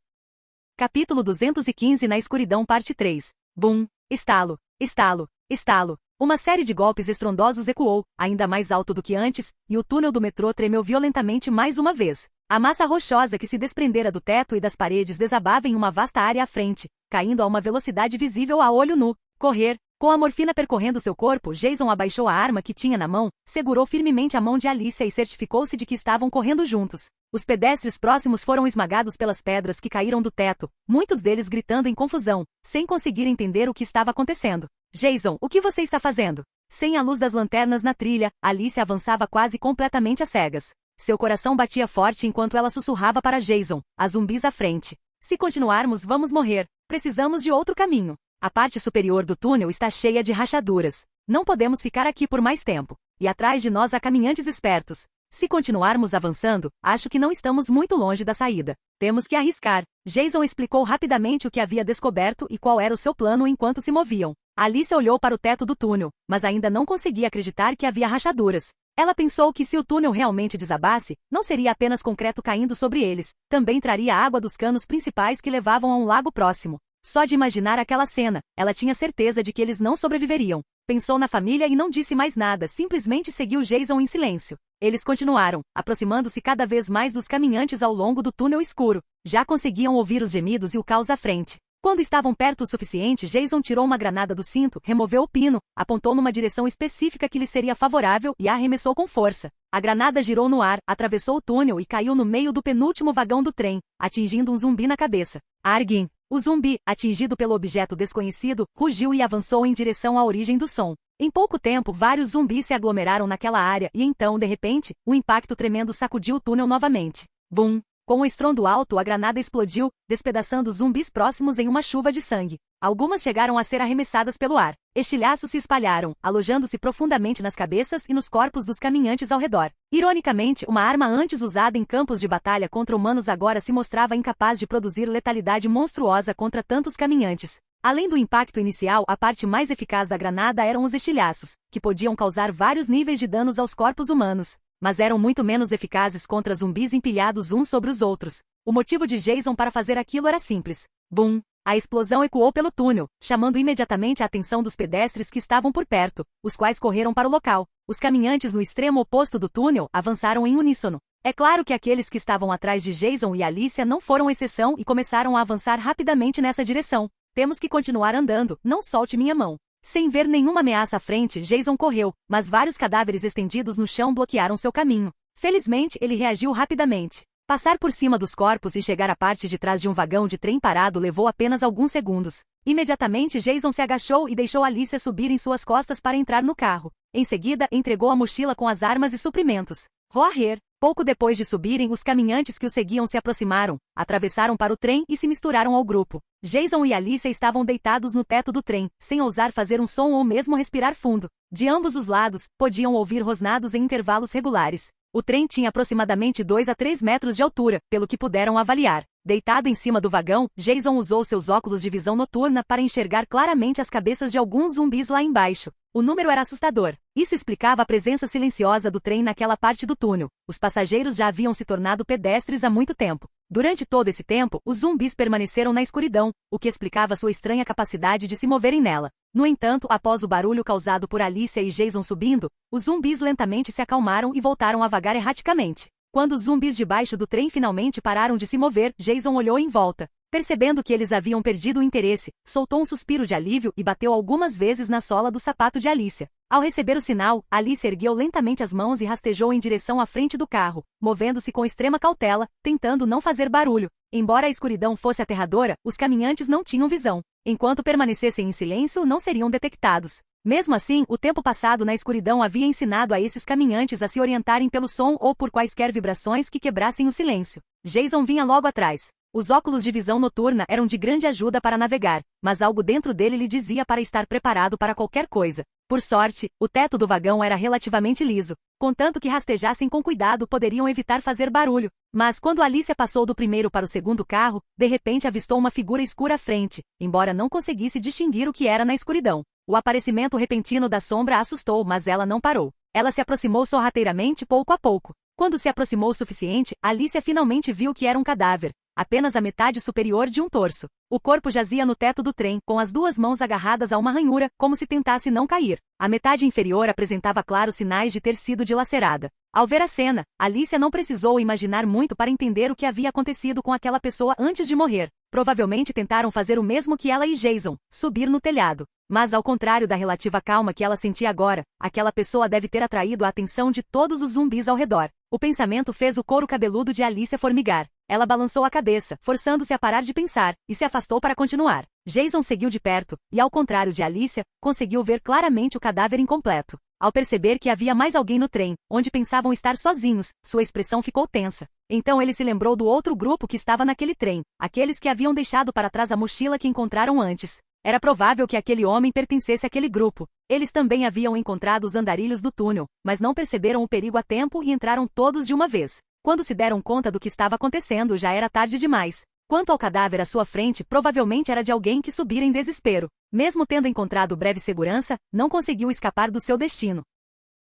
Capítulo 215 Na escuridão parte 3. Bum! Estalo! Estalo! Estalo! Uma série de golpes estrondosos ecoou, ainda mais alto do que antes, e o túnel do metrô tremeu violentamente mais uma vez. A massa rochosa que se desprendera do teto e das paredes desabava em uma vasta área à frente, caindo a uma velocidade visível a olho nu. Correr! Com a morfina percorrendo seu corpo, Jason abaixou a arma que tinha na mão, segurou firmemente a mão de Alicia e certificou-se de que estavam correndo juntos. Os pedestres próximos foram esmagados pelas pedras que caíram do teto, muitos deles gritando em confusão, sem conseguir entender o que estava acontecendo. Jason, o que você está fazendo? Sem a luz das lanternas na trilha, Alicia avançava quase completamente às cegas. Seu coração batia forte enquanto ela sussurrava para Jason, há zumbis à frente. Se continuarmos, vamos morrer. Precisamos de outro caminho. A parte superior do túnel está cheia de rachaduras. Não podemos ficar aqui por mais tempo. E atrás de nós há caminhantes espertos. Se continuarmos avançando, acho que não estamos muito longe da saída. Temos que arriscar. Jason explicou rapidamente o que havia descoberto e qual era o seu plano enquanto se moviam. Alicia olhou para o teto do túnel, mas ainda não conseguia acreditar que havia rachaduras. Ela pensou que se o túnel realmente desabasse, não seria apenas concreto caindo sobre eles, também traria água dos canos principais que levavam a um lago próximo. Só de imaginar aquela cena, ela tinha certeza de que eles não sobreviveriam. Pensou na família e não disse mais nada, simplesmente seguiu Jason em silêncio. Eles continuaram, aproximando-se cada vez mais dos caminhantes ao longo do túnel escuro. Já conseguiam ouvir os gemidos e o caos à frente. Quando estavam perto o suficiente, Jason tirou uma granada do cinto, removeu o pino, apontou numa direção específica que lhe seria favorável e a arremessou com força. A granada girou no ar, atravessou o túnel e caiu no meio do penúltimo vagão do trem, atingindo um zumbi na cabeça. Arguin. O zumbi, atingido pelo objeto desconhecido, rugiu e avançou em direção à origem do som. Em pouco tempo, vários zumbis se aglomeraram naquela área e então, de repente, um impacto tremendo sacudiu o túnel novamente. Bum! Com um estrondo alto, a granada explodiu, despedaçando os zumbis próximos em uma chuva de sangue. Algumas chegaram a ser arremessadas pelo ar. Estilhaços se espalharam, alojando-se profundamente nas cabeças e nos corpos dos caminhantes ao redor. Ironicamente, uma arma antes usada em campos de batalha contra humanos agora se mostrava incapaz de produzir letalidade monstruosa contra tantos caminhantes. Além do impacto inicial, a parte mais eficaz da granada eram os estilhaços, que podiam causar vários níveis de danos aos corpos humanos. Mas eram muito menos eficazes contra zumbis empilhados uns sobre os outros. O motivo de Jason para fazer aquilo era simples. Bum! A explosão ecoou pelo túnel, chamando imediatamente a atenção dos pedestres que estavam por perto, os quais correram para o local. Os caminhantes no extremo oposto do túnel avançaram em uníssono. É claro que aqueles que estavam atrás de Jason e Alicia não foram exceção e começaram a avançar rapidamente nessa direção. Temos que continuar andando, não solte minha mão. Sem ver nenhuma ameaça à frente, Jason correu, mas vários cadáveres estendidos no chão bloquearam seu caminho. Felizmente, ele reagiu rapidamente. Passar por cima dos corpos e chegar à parte de trás de um vagão de trem parado levou apenas alguns segundos. Imediatamente, Jason se agachou e deixou Alicia subir em suas costas para entrar no carro. Em seguida, entregou a mochila com as armas e suprimentos. Roarrer. Pouco depois de subirem, os caminhantes que o seguiam se aproximaram, atravessaram para o trem e se misturaram ao grupo. Jason e Alicia estavam deitados no teto do trem, sem ousar fazer um som ou mesmo respirar fundo. De ambos os lados, podiam ouvir rosnados em intervalos regulares. O trem tinha aproximadamente 2 a 3 metros de altura, pelo que puderam avaliar. Deitado em cima do vagão, Jason usou seus óculos de visão noturna para enxergar claramente as cabeças de alguns zumbis lá embaixo. O número era assustador. Isso explicava a presença silenciosa do trem naquela parte do túnel. Os passageiros já haviam se tornado pedestres há muito tempo. Durante todo esse tempo, os zumbis permaneceram na escuridão, o que explicava sua estranha capacidade de se moverem nela. No entanto, após o barulho causado por Alicia e Jason subindo, os zumbis lentamente se acalmaram e voltaram a vagar erraticamente. Quando os zumbis debaixo do trem finalmente pararam de se mover, Jason olhou em volta. Percebendo que eles haviam perdido o interesse, soltou um suspiro de alívio e bateu algumas vezes na sola do sapato de Alicia. Ao receber o sinal, Alicia ergueu lentamente as mãos e rastejou em direção à frente do carro, movendo-se com extrema cautela, tentando não fazer barulho. Embora a escuridão fosse aterradora, os caminhantes não tinham visão. Enquanto permanecessem em silêncio, não seriam detectados. Mesmo assim, o tempo passado na escuridão havia ensinado a esses caminhantes a se orientarem pelo som ou por quaisquer vibrações que quebrassem o silêncio. Jason vinha logo atrás. Os óculos de visão noturna eram de grande ajuda para navegar, mas algo dentro dele lhe dizia para estar preparado para qualquer coisa. Por sorte, o teto do vagão era relativamente liso. Contanto que rastejassem com cuidado poderiam evitar fazer barulho. Mas quando Alicia passou do primeiro para o segundo carro, de repente avistou uma figura escura à frente, embora não conseguisse distinguir o que era na escuridão. O aparecimento repentino da sombra a assustou, mas ela não parou. Ela se aproximou sorrateiramente pouco a pouco. Quando se aproximou o suficiente, Alicia finalmente viu que era um cadáver. Apenas a metade superior de um torso. O corpo jazia no teto do trem, com as duas mãos agarradas a uma ranhura, como se tentasse não cair. A metade inferior apresentava claros sinais de ter sido dilacerada. Ao ver a cena, Alicia não precisou imaginar muito para entender o que havia acontecido com aquela pessoa antes de morrer. Provavelmente tentaram fazer o mesmo que ela e Jason, subir no telhado. Mas ao contrário da relativa calma que ela sentia agora, aquela pessoa deve ter atraído a atenção de todos os zumbis ao redor. O pensamento fez o couro cabeludo de Alicia formigar. Ela balançou a cabeça, forçando-se a parar de pensar, e se afastou para continuar. Jason seguiu de perto, e ao contrário de Alicia, conseguiu ver claramente o cadáver incompleto. Ao perceber que havia mais alguém no trem, onde pensavam estar sozinhos, sua expressão ficou tensa. Então ele se lembrou do outro grupo que estava naquele trem, aqueles que haviam deixado para trás a mochila que encontraram antes. Era provável que aquele homem pertencesse àquele grupo. Eles também haviam encontrado os andarilhos do túnel, mas não perceberam o perigo a tempo e entraram todos de uma vez. Quando se deram conta do que estava acontecendo, já era tarde demais. Quanto ao cadáver à sua frente, provavelmente era de alguém que subira em desespero. Mesmo tendo encontrado breve segurança, não conseguiu escapar do seu destino.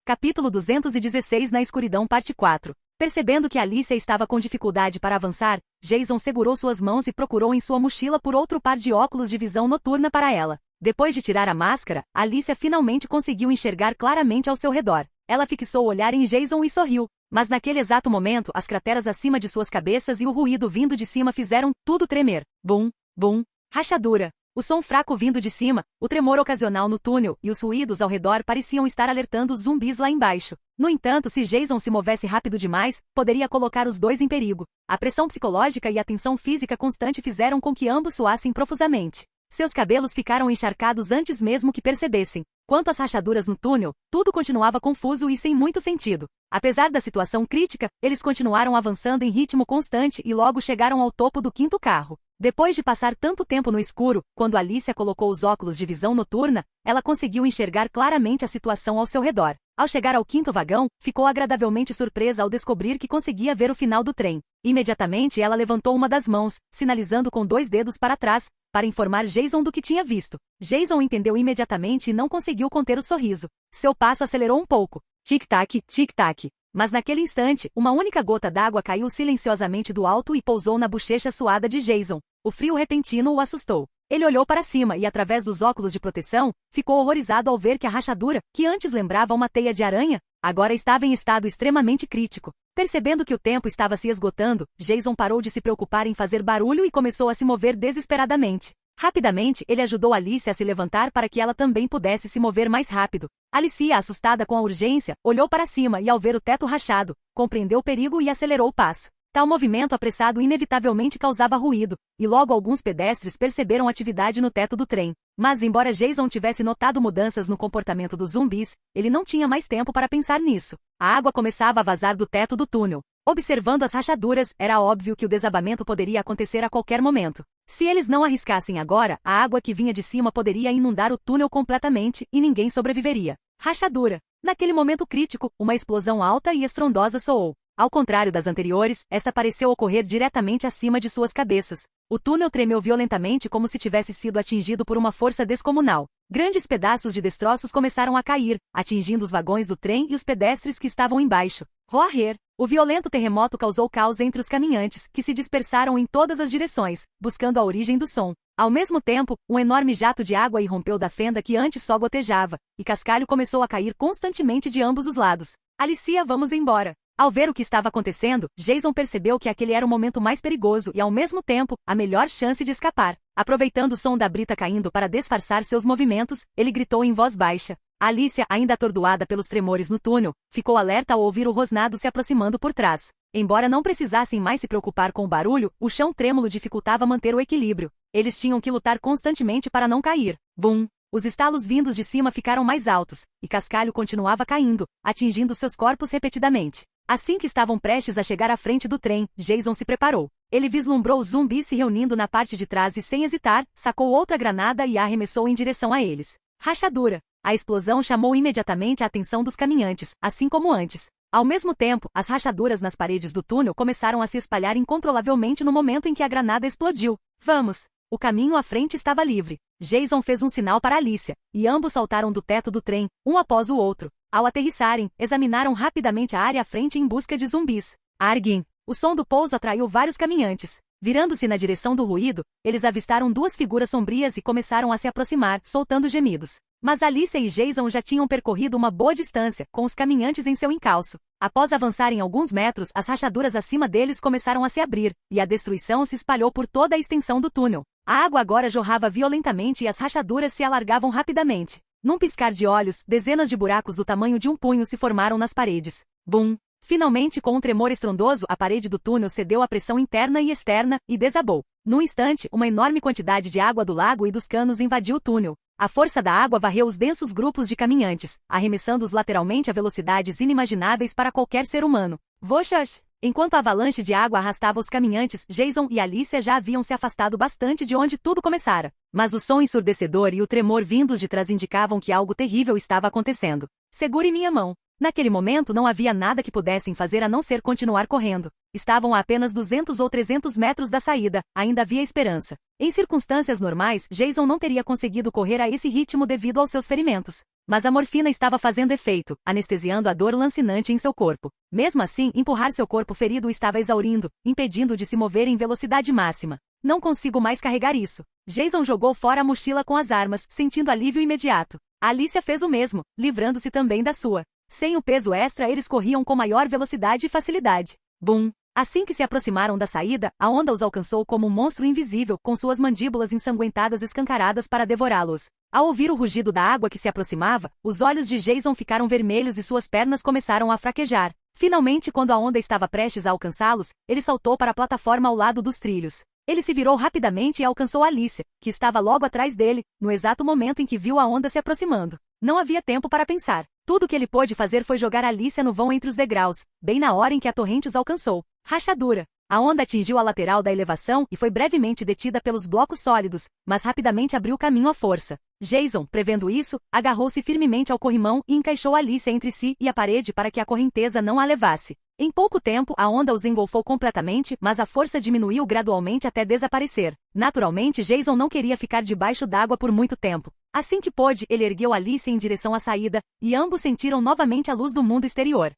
Capítulo 216 Na escuridão parte 4. Percebendo que Alicia estava com dificuldade para avançar, Jason segurou suas mãos e procurou em sua mochila por outro par de óculos de visão noturna para ela. Depois de tirar a máscara, Alicia finalmente conseguiu enxergar claramente ao seu redor. Ela fixou o olhar em Jason e sorriu. Mas naquele exato momento, as crateras acima de suas cabeças e o ruído vindo de cima fizeram tudo tremer. Bum, bum, rachadura. O som fraco vindo de cima, o tremor ocasional no túnel e os ruídos ao redor pareciam estar alertando os zumbis lá embaixo. No entanto, se Jason se movesse rápido demais, poderia colocar os dois em perigo. A pressão psicológica e a tensão física constante fizeram com que ambos suassem profusamente. Seus cabelos ficaram encharcados antes mesmo que percebessem. Quanto às rachaduras no túnel, tudo continuava confuso e sem muito sentido. Apesar da situação crítica, eles continuaram avançando em ritmo constante e logo chegaram ao topo do quinto carro. Depois de passar tanto tempo no escuro, quando Alicia colocou os óculos de visão noturna, ela conseguiu enxergar claramente a situação ao seu redor. Ao chegar ao quinto vagão, ficou agradavelmente surpresa ao descobrir que conseguia ver o final do trem. Imediatamente ela levantou uma das mãos, sinalizando com 2 dedos para trás, para informar Jason do que tinha visto. Jason entendeu imediatamente e não conseguiu conter o sorriso. Seu passo acelerou um pouco. Tic-tac, tic-tac. Mas naquele instante, uma única gota d'água caiu silenciosamente do alto e pousou na bochecha suada de Jason. O frio repentino o assustou. Ele olhou para cima e, através dos óculos de proteção, ficou horrorizado ao ver que a rachadura, que antes lembrava uma teia de aranha, agora estava em estado extremamente crítico. Percebendo que o tempo estava se esgotando, Jason parou de se preocupar em fazer barulho e começou a se mover desesperadamente. Rapidamente, ele ajudou Alicia a se levantar para que ela também pudesse se mover mais rápido. Alicia, assustada com a urgência, olhou para cima e, ao ver o teto rachado, compreendeu o perigo e acelerou o passo. Tal movimento apressado inevitavelmente causava ruído, e logo alguns pedestres perceberam atividade no teto do trem. Mas embora Jason tivesse notado mudanças no comportamento dos zumbis, ele não tinha mais tempo para pensar nisso. A água começava a vazar do teto do túnel. Observando as rachaduras, era óbvio que o desabamento poderia acontecer a qualquer momento. Se eles não arriscassem agora, a água que vinha de cima poderia inundar o túnel completamente e ninguém sobreviveria. Rachadura. Naquele momento crítico, uma explosão alta e estrondosa soou. Ao contrário das anteriores, esta pareceu ocorrer diretamente acima de suas cabeças. O túnel tremeu violentamente como se tivesse sido atingido por uma força descomunal. Grandes pedaços de destroços começaram a cair, atingindo os vagões do trem e os pedestres que estavam embaixo. Roar! O violento terremoto causou caos entre os caminhantes, que se dispersaram em todas as direções, buscando a origem do som. Ao mesmo tempo, um enorme jato de água irrompeu da fenda que antes só gotejava, e cascalho começou a cair constantemente de ambos os lados. Alicia, vamos embora. Ao ver o que estava acontecendo, Jason percebeu que aquele era o momento mais perigoso e, ao mesmo tempo, a melhor chance de escapar. Aproveitando o som da brita caindo para disfarçar seus movimentos, ele gritou em voz baixa. Alicia, ainda atordoada pelos tremores no túnel, ficou alerta ao ouvir o rosnado se aproximando por trás. Embora não precisassem mais se preocupar com o barulho, o chão trêmulo dificultava manter o equilíbrio. Eles tinham que lutar constantemente para não cair. Bum! Os estalos vindos de cima ficaram mais altos, e cascalho continuava caindo, atingindo seus corpos repetidamente. Assim que estavam prestes a chegar à frente do trem, Jason se preparou. Ele vislumbrou os zumbis se reunindo na parte de trás e, sem hesitar, sacou outra granada e a arremessou em direção a eles. Rachadura! A explosão chamou imediatamente a atenção dos caminhantes, assim como antes. Ao mesmo tempo, as rachaduras nas paredes do túnel começaram a se espalhar incontrolavelmente no momento em que a granada explodiu. Vamos! O caminho à frente estava livre. Jason fez um sinal para Alicia, e ambos saltaram do teto do trem, um após o outro. Ao aterrissarem, examinaram rapidamente a área à frente em busca de zumbis. Arguem! O som do pouso atraiu vários caminhantes. Virando-se na direção do ruído, eles avistaram duas figuras sombrias e começaram a se aproximar, soltando gemidos. Mas Alicia e Jason já tinham percorrido uma boa distância, com os caminhantes em seu encalço. Após avançarem alguns metros, as rachaduras acima deles começaram a se abrir, e a destruição se espalhou por toda a extensão do túnel. A água agora jorrava violentamente e as rachaduras se alargavam rapidamente. Num piscar de olhos, dezenas de buracos do tamanho de um punho se formaram nas paredes. Bum! Finalmente, com um tremor estrondoso, a parede do túnel cedeu à pressão interna e externa, e desabou. Num instante, uma enorme quantidade de água do lago e dos canos invadiu o túnel. A força da água varreu os densos grupos de caminhantes, arremessando-os lateralmente a velocidades inimagináveis para qualquer ser humano. Voxax! Enquanto a avalanche de água arrastava os caminhantes, Jason e Alicia já haviam se afastado bastante de onde tudo começara. Mas o som ensurdecedor e o tremor vindos de trás indicavam que algo terrível estava acontecendo. Segure minha mão. Naquele momento não havia nada que pudessem fazer a não ser continuar correndo. Estavam a apenas 200 ou 300 metros da saída, ainda havia esperança. Em circunstâncias normais, Jason não teria conseguido correr a esse ritmo devido aos seus ferimentos. Mas a morfina estava fazendo efeito, anestesiando a dor lancinante em seu corpo. Mesmo assim, empurrar seu corpo ferido o estava exaurindo, impedindo-o de se mover em velocidade máxima. Não consigo mais carregar isso. Jason jogou fora a mochila com as armas, sentindo alívio imediato. A Alicia fez o mesmo, livrando-se também da sua. Sem o peso extra, eles corriam com maior velocidade e facilidade. Bum! Assim que se aproximaram da saída, a onda os alcançou como um monstro invisível, com suas mandíbulas ensanguentadas escancaradas para devorá-los. Ao ouvir o rugido da água que se aproximava, os olhos de Jason ficaram vermelhos e suas pernas começaram a fraquejar. Finalmente, quando a onda estava prestes a alcançá-los, ele saltou para a plataforma ao lado dos trilhos. Ele se virou rapidamente e alcançou Alicia, que estava logo atrás dele, no exato momento em que viu a onda se aproximando. Não havia tempo para pensar. Tudo o que ele pôde fazer foi jogar Alicia no vão entre os degraus, bem na hora em que a torrente os alcançou. Rachadura! A onda atingiu a lateral da elevação e foi brevemente detida pelos blocos sólidos, mas rapidamente abriu caminho à força. Jason, prevendo isso, agarrou-se firmemente ao corrimão e encaixou Alicia entre si e a parede para que a correnteza não a levasse. Em pouco tempo, a onda os engolfou completamente, mas a força diminuiu gradualmente até desaparecer. Naturalmente, Jason não queria ficar debaixo d'água por muito tempo. Assim que pôde, ele ergueu Alicia em direção à saída, e ambos sentiram novamente a luz do mundo exterior.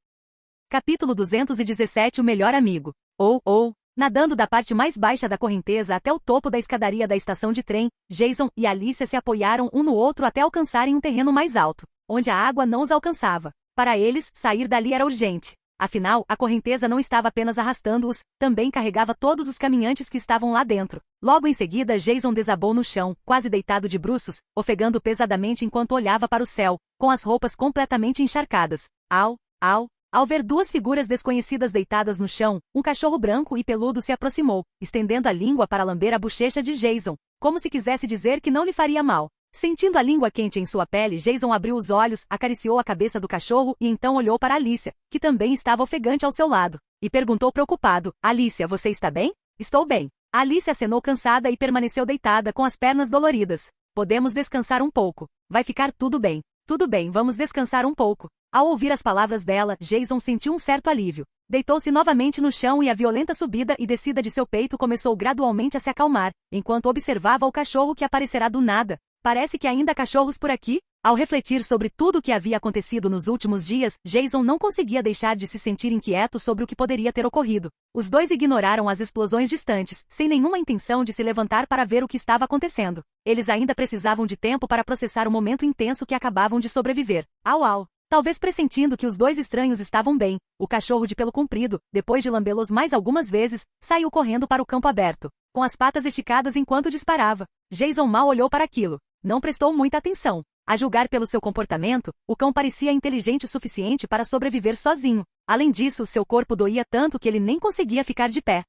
Capítulo 217 O melhor amigo. Nadando da parte mais baixa da correnteza até o topo da escadaria da estação de trem, Jason e Alicia se apoiaram um no outro até alcançarem um terreno mais alto, onde a água não os alcançava. Para eles, sair dali era urgente. Afinal, a correnteza não estava apenas arrastando-os, também carregava todos os caminhantes que estavam lá dentro. Logo em seguida, Jason desabou no chão, quase deitado de bruços, ofegando pesadamente enquanto olhava para o céu, com as roupas completamente encharcadas. Ao ver duas figuras desconhecidas deitadas no chão, um cachorro branco e peludo se aproximou, estendendo a língua para lamber a bochecha de Jason, como se quisesse dizer que não lhe faria mal. Sentindo a língua quente em sua pele, Jason abriu os olhos, acariciou a cabeça do cachorro e então olhou para Alicia, que também estava ofegante ao seu lado, e perguntou preocupado: Alicia, você está bem? Estou bem. Alicia acenou cansada e permaneceu deitada com as pernas doloridas. Podemos descansar um pouco. Vai ficar tudo bem. Tudo bem, vamos descansar um pouco. Ao ouvir as palavras dela, Jason sentiu um certo alívio. Deitou-se novamente no chão e a violenta subida e descida de seu peito começou gradualmente a se acalmar, enquanto observava o cachorro que aparecerá do nada. Parece que ainda há cachorros por aqui? Ao refletir sobre tudo o que havia acontecido nos últimos dias, Jason não conseguia deixar de se sentir inquieto sobre o que poderia ter ocorrido. Os dois ignoraram as explosões distantes, sem nenhuma intenção de se levantar para ver o que estava acontecendo. Eles ainda precisavam de tempo para processar o momento intenso que acabavam de sobreviver. Talvez pressentindo que os dois estranhos estavam bem, o cachorro de pelo comprido, depois de lambê-los mais algumas vezes, saiu correndo para o campo aberto, com as patas esticadas enquanto disparava. Jason mal olhou para aquilo. Não prestou muita atenção. A julgar pelo seu comportamento, o cão parecia inteligente o suficiente para sobreviver sozinho. Além disso, seu corpo doía tanto que ele nem conseguia ficar de pé.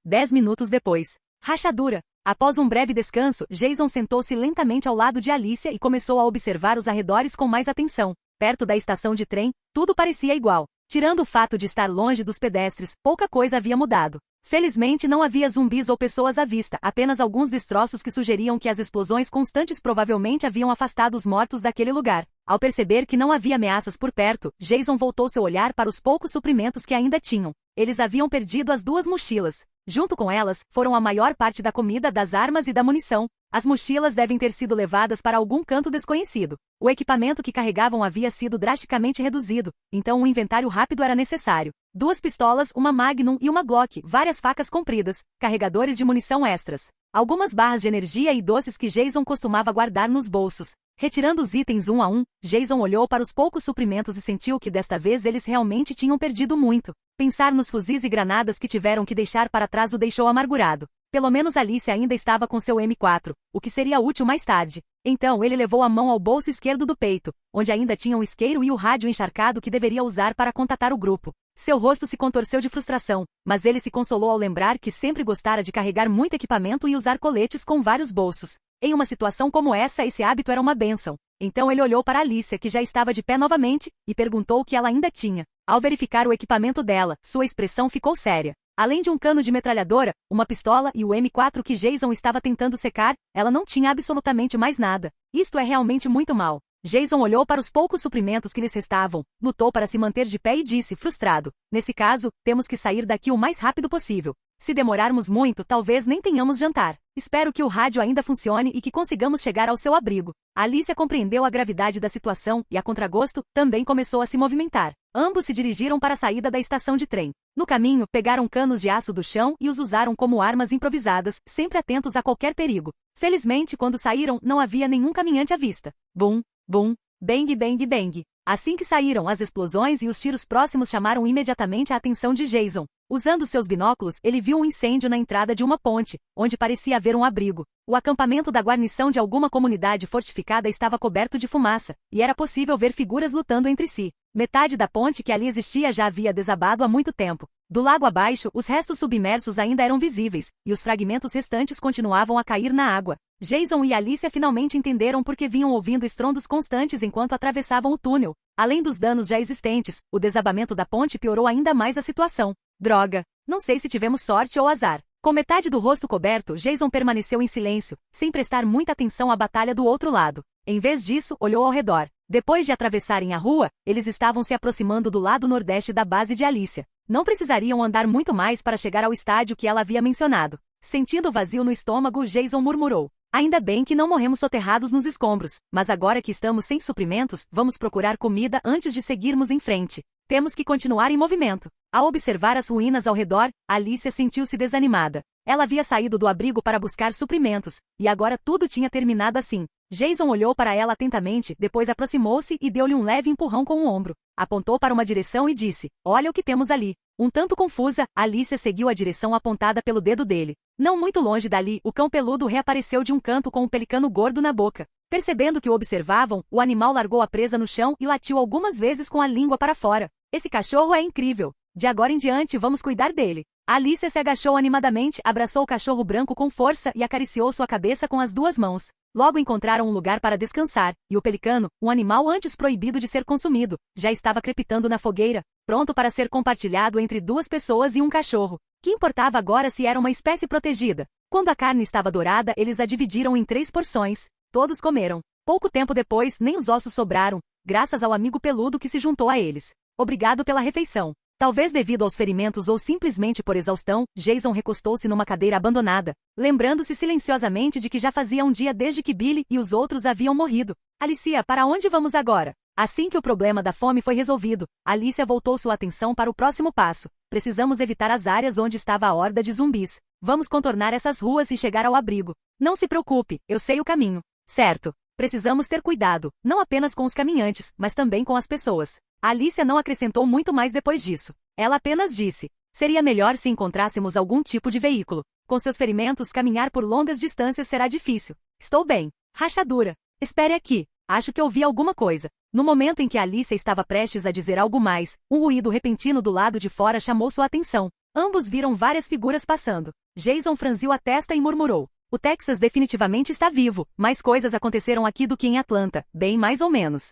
10 minutos depois. Rachadura. Após um breve descanso, Jason sentou-se lentamente ao lado de Alicia e começou a observar os arredores com mais atenção. Perto da estação de trem, tudo parecia igual. Tirando o fato de estar longe dos pedestres, pouca coisa havia mudado. Felizmente não havia zumbis ou pessoas à vista, apenas alguns destroços que sugeriam que as explosões constantes provavelmente haviam afastado os mortos daquele lugar. Ao perceber que não havia ameaças por perto, Jason voltou seu olhar para os poucos suprimentos que ainda tinham. Eles haviam perdido as duas mochilas. Junto com elas, foram a maior parte da comida, das armas e da munição. As mochilas devem ter sido levadas para algum canto desconhecido. O equipamento que carregavam havia sido drasticamente reduzido, então um inventário rápido era necessário. 2 pistolas, uma Magnum e uma Glock, várias facas compridas, carregadores de munição extras, algumas barras de energia e doces que Jason costumava guardar nos bolsos. Retirando os itens um a um, Jason olhou para os poucos suprimentos e sentiu que desta vez eles realmente tinham perdido muito. Pensar nos fuzis e granadas que tiveram que deixar para trás o deixou amargurado. Pelo menos Alicia ainda estava com seu M4, o que seria útil mais tarde. Então ele levou a mão ao bolso esquerdo do peito, onde ainda tinha um isqueiro e o rádio encharcado que deveria usar para contatar o grupo. Seu rosto se contorceu de frustração, mas ele se consolou ao lembrar que sempre gostara de carregar muito equipamento e usar coletes com vários bolsos. Em uma situação como essa, esse hábito era uma bênção. Então ele olhou para Alicia, que já estava de pé novamente, e perguntou o que ela ainda tinha. Ao verificar o equipamento dela, sua expressão ficou séria. Além de um cano de metralhadora, uma pistola e o M4 que Jason estava tentando secar, ela não tinha absolutamente mais nada. Isto é realmente muito mal. Jason olhou para os poucos suprimentos que lhes restavam, lutou para se manter de pé e disse, frustrado: nesse caso, temos que sair daqui o mais rápido possível. Se demorarmos muito, talvez nem tenhamos jantar. Espero que o rádio ainda funcione e que consigamos chegar ao seu abrigo. Alicia compreendeu a gravidade da situação e, a contragosto, também começou a se movimentar. Ambos se dirigiram para a saída da estação de trem. No caminho, pegaram canos de aço do chão e os usaram como armas improvisadas, sempre atentos a qualquer perigo. Felizmente, quando saíram, não havia nenhum caminhante à vista. Bum, bum, bang, bang, bang. Assim que saíram, as explosões e os tiros próximos chamaram imediatamente a atenção de Jason. Usando seus binóculos, ele viu um incêndio na entrada de uma ponte, onde parecia haver um abrigo. O acampamento da guarnição de alguma comunidade fortificada estava coberto de fumaça, e era possível ver figuras lutando entre si. Metade da ponte que ali existia já havia desabado há muito tempo. Do lago abaixo, os restos submersos ainda eram visíveis, e os fragmentos restantes continuavam a cair na água. Jason e Alicia finalmente entenderam porque vinham ouvindo estrondos constantes enquanto atravessavam o túnel. Além dos danos já existentes, o desabamento da ponte piorou ainda mais a situação. Droga! Não sei se tivemos sorte ou azar. Com metade do rosto coberto, Jason permaneceu em silêncio, sem prestar muita atenção à batalha do outro lado. Em vez disso, olhou ao redor. Depois de atravessarem a rua, eles estavam se aproximando do lado nordeste da base de Alicia. Não precisariam andar muito mais para chegar ao estádio que ela havia mencionado. Sentindo o vazio no estômago, Jason murmurou: ainda bem que não morremos soterrados nos escombros, mas agora que estamos sem suprimentos, vamos procurar comida antes de seguirmos em frente. Temos que continuar em movimento. Ao observar as ruínas ao redor, Alicia sentiu-se desanimada. Ela havia saído do abrigo para buscar suprimentos, e agora tudo tinha terminado assim. Jason olhou para ela atentamente, depois aproximou-se e deu-lhe um leve empurrão com o ombro. Apontou para uma direção e disse, olha o que temos ali. Um tanto confusa, Alicia seguiu a direção apontada pelo dedo dele. Não muito longe dali, o cão peludo reapareceu de um canto com um pelicano gordo na boca. Percebendo que o observavam, o animal largou a presa no chão e latiu algumas vezes com a língua para fora. Esse cachorro é incrível. De agora em diante vamos cuidar dele. Alicia se agachou animadamente, abraçou o cachorro branco com força e acariciou sua cabeça com as duas mãos. Logo encontraram um lugar para descansar, e o pelicano, um animal antes proibido de ser consumido, já estava crepitando na fogueira, pronto para ser compartilhado entre duas pessoas e um cachorro. Que importava agora se era uma espécie protegida? Quando a carne estava dourada, eles a dividiram em 3 porções. Todos comeram. Pouco tempo depois, nem os ossos sobraram, graças ao amigo peludo que se juntou a eles. Obrigado pela refeição. Talvez devido aos ferimentos ou simplesmente por exaustão, Jason recostou-se numa cadeira abandonada, lembrando-se silenciosamente de que já fazia um dia desde que Billy e os outros haviam morrido. Alicia, para onde vamos agora? Assim que o problema da fome foi resolvido, Alicia voltou sua atenção para o próximo passo. Precisamos evitar as áreas onde estava a horda de zumbis. Vamos contornar essas ruas e chegar ao abrigo. Não se preocupe, eu sei o caminho. Certo. Precisamos ter cuidado, não apenas com os caminhantes, mas também com as pessoas. A Alicia não acrescentou muito mais depois disso. Ela apenas disse, seria melhor se encontrássemos algum tipo de veículo. Com seus ferimentos, caminhar por longas distâncias será difícil. Estou bem. Rachadura. Espere aqui. Acho que ouvi alguma coisa. No momento em que Alicia estava prestes a dizer algo mais, um ruído repentino do lado de fora chamou sua atenção. Ambos viram várias figuras passando. Jason franziu a testa e murmurou. O Texas definitivamente está vivo. Mais coisas aconteceram aqui do que em Atlanta, bem mais ou menos.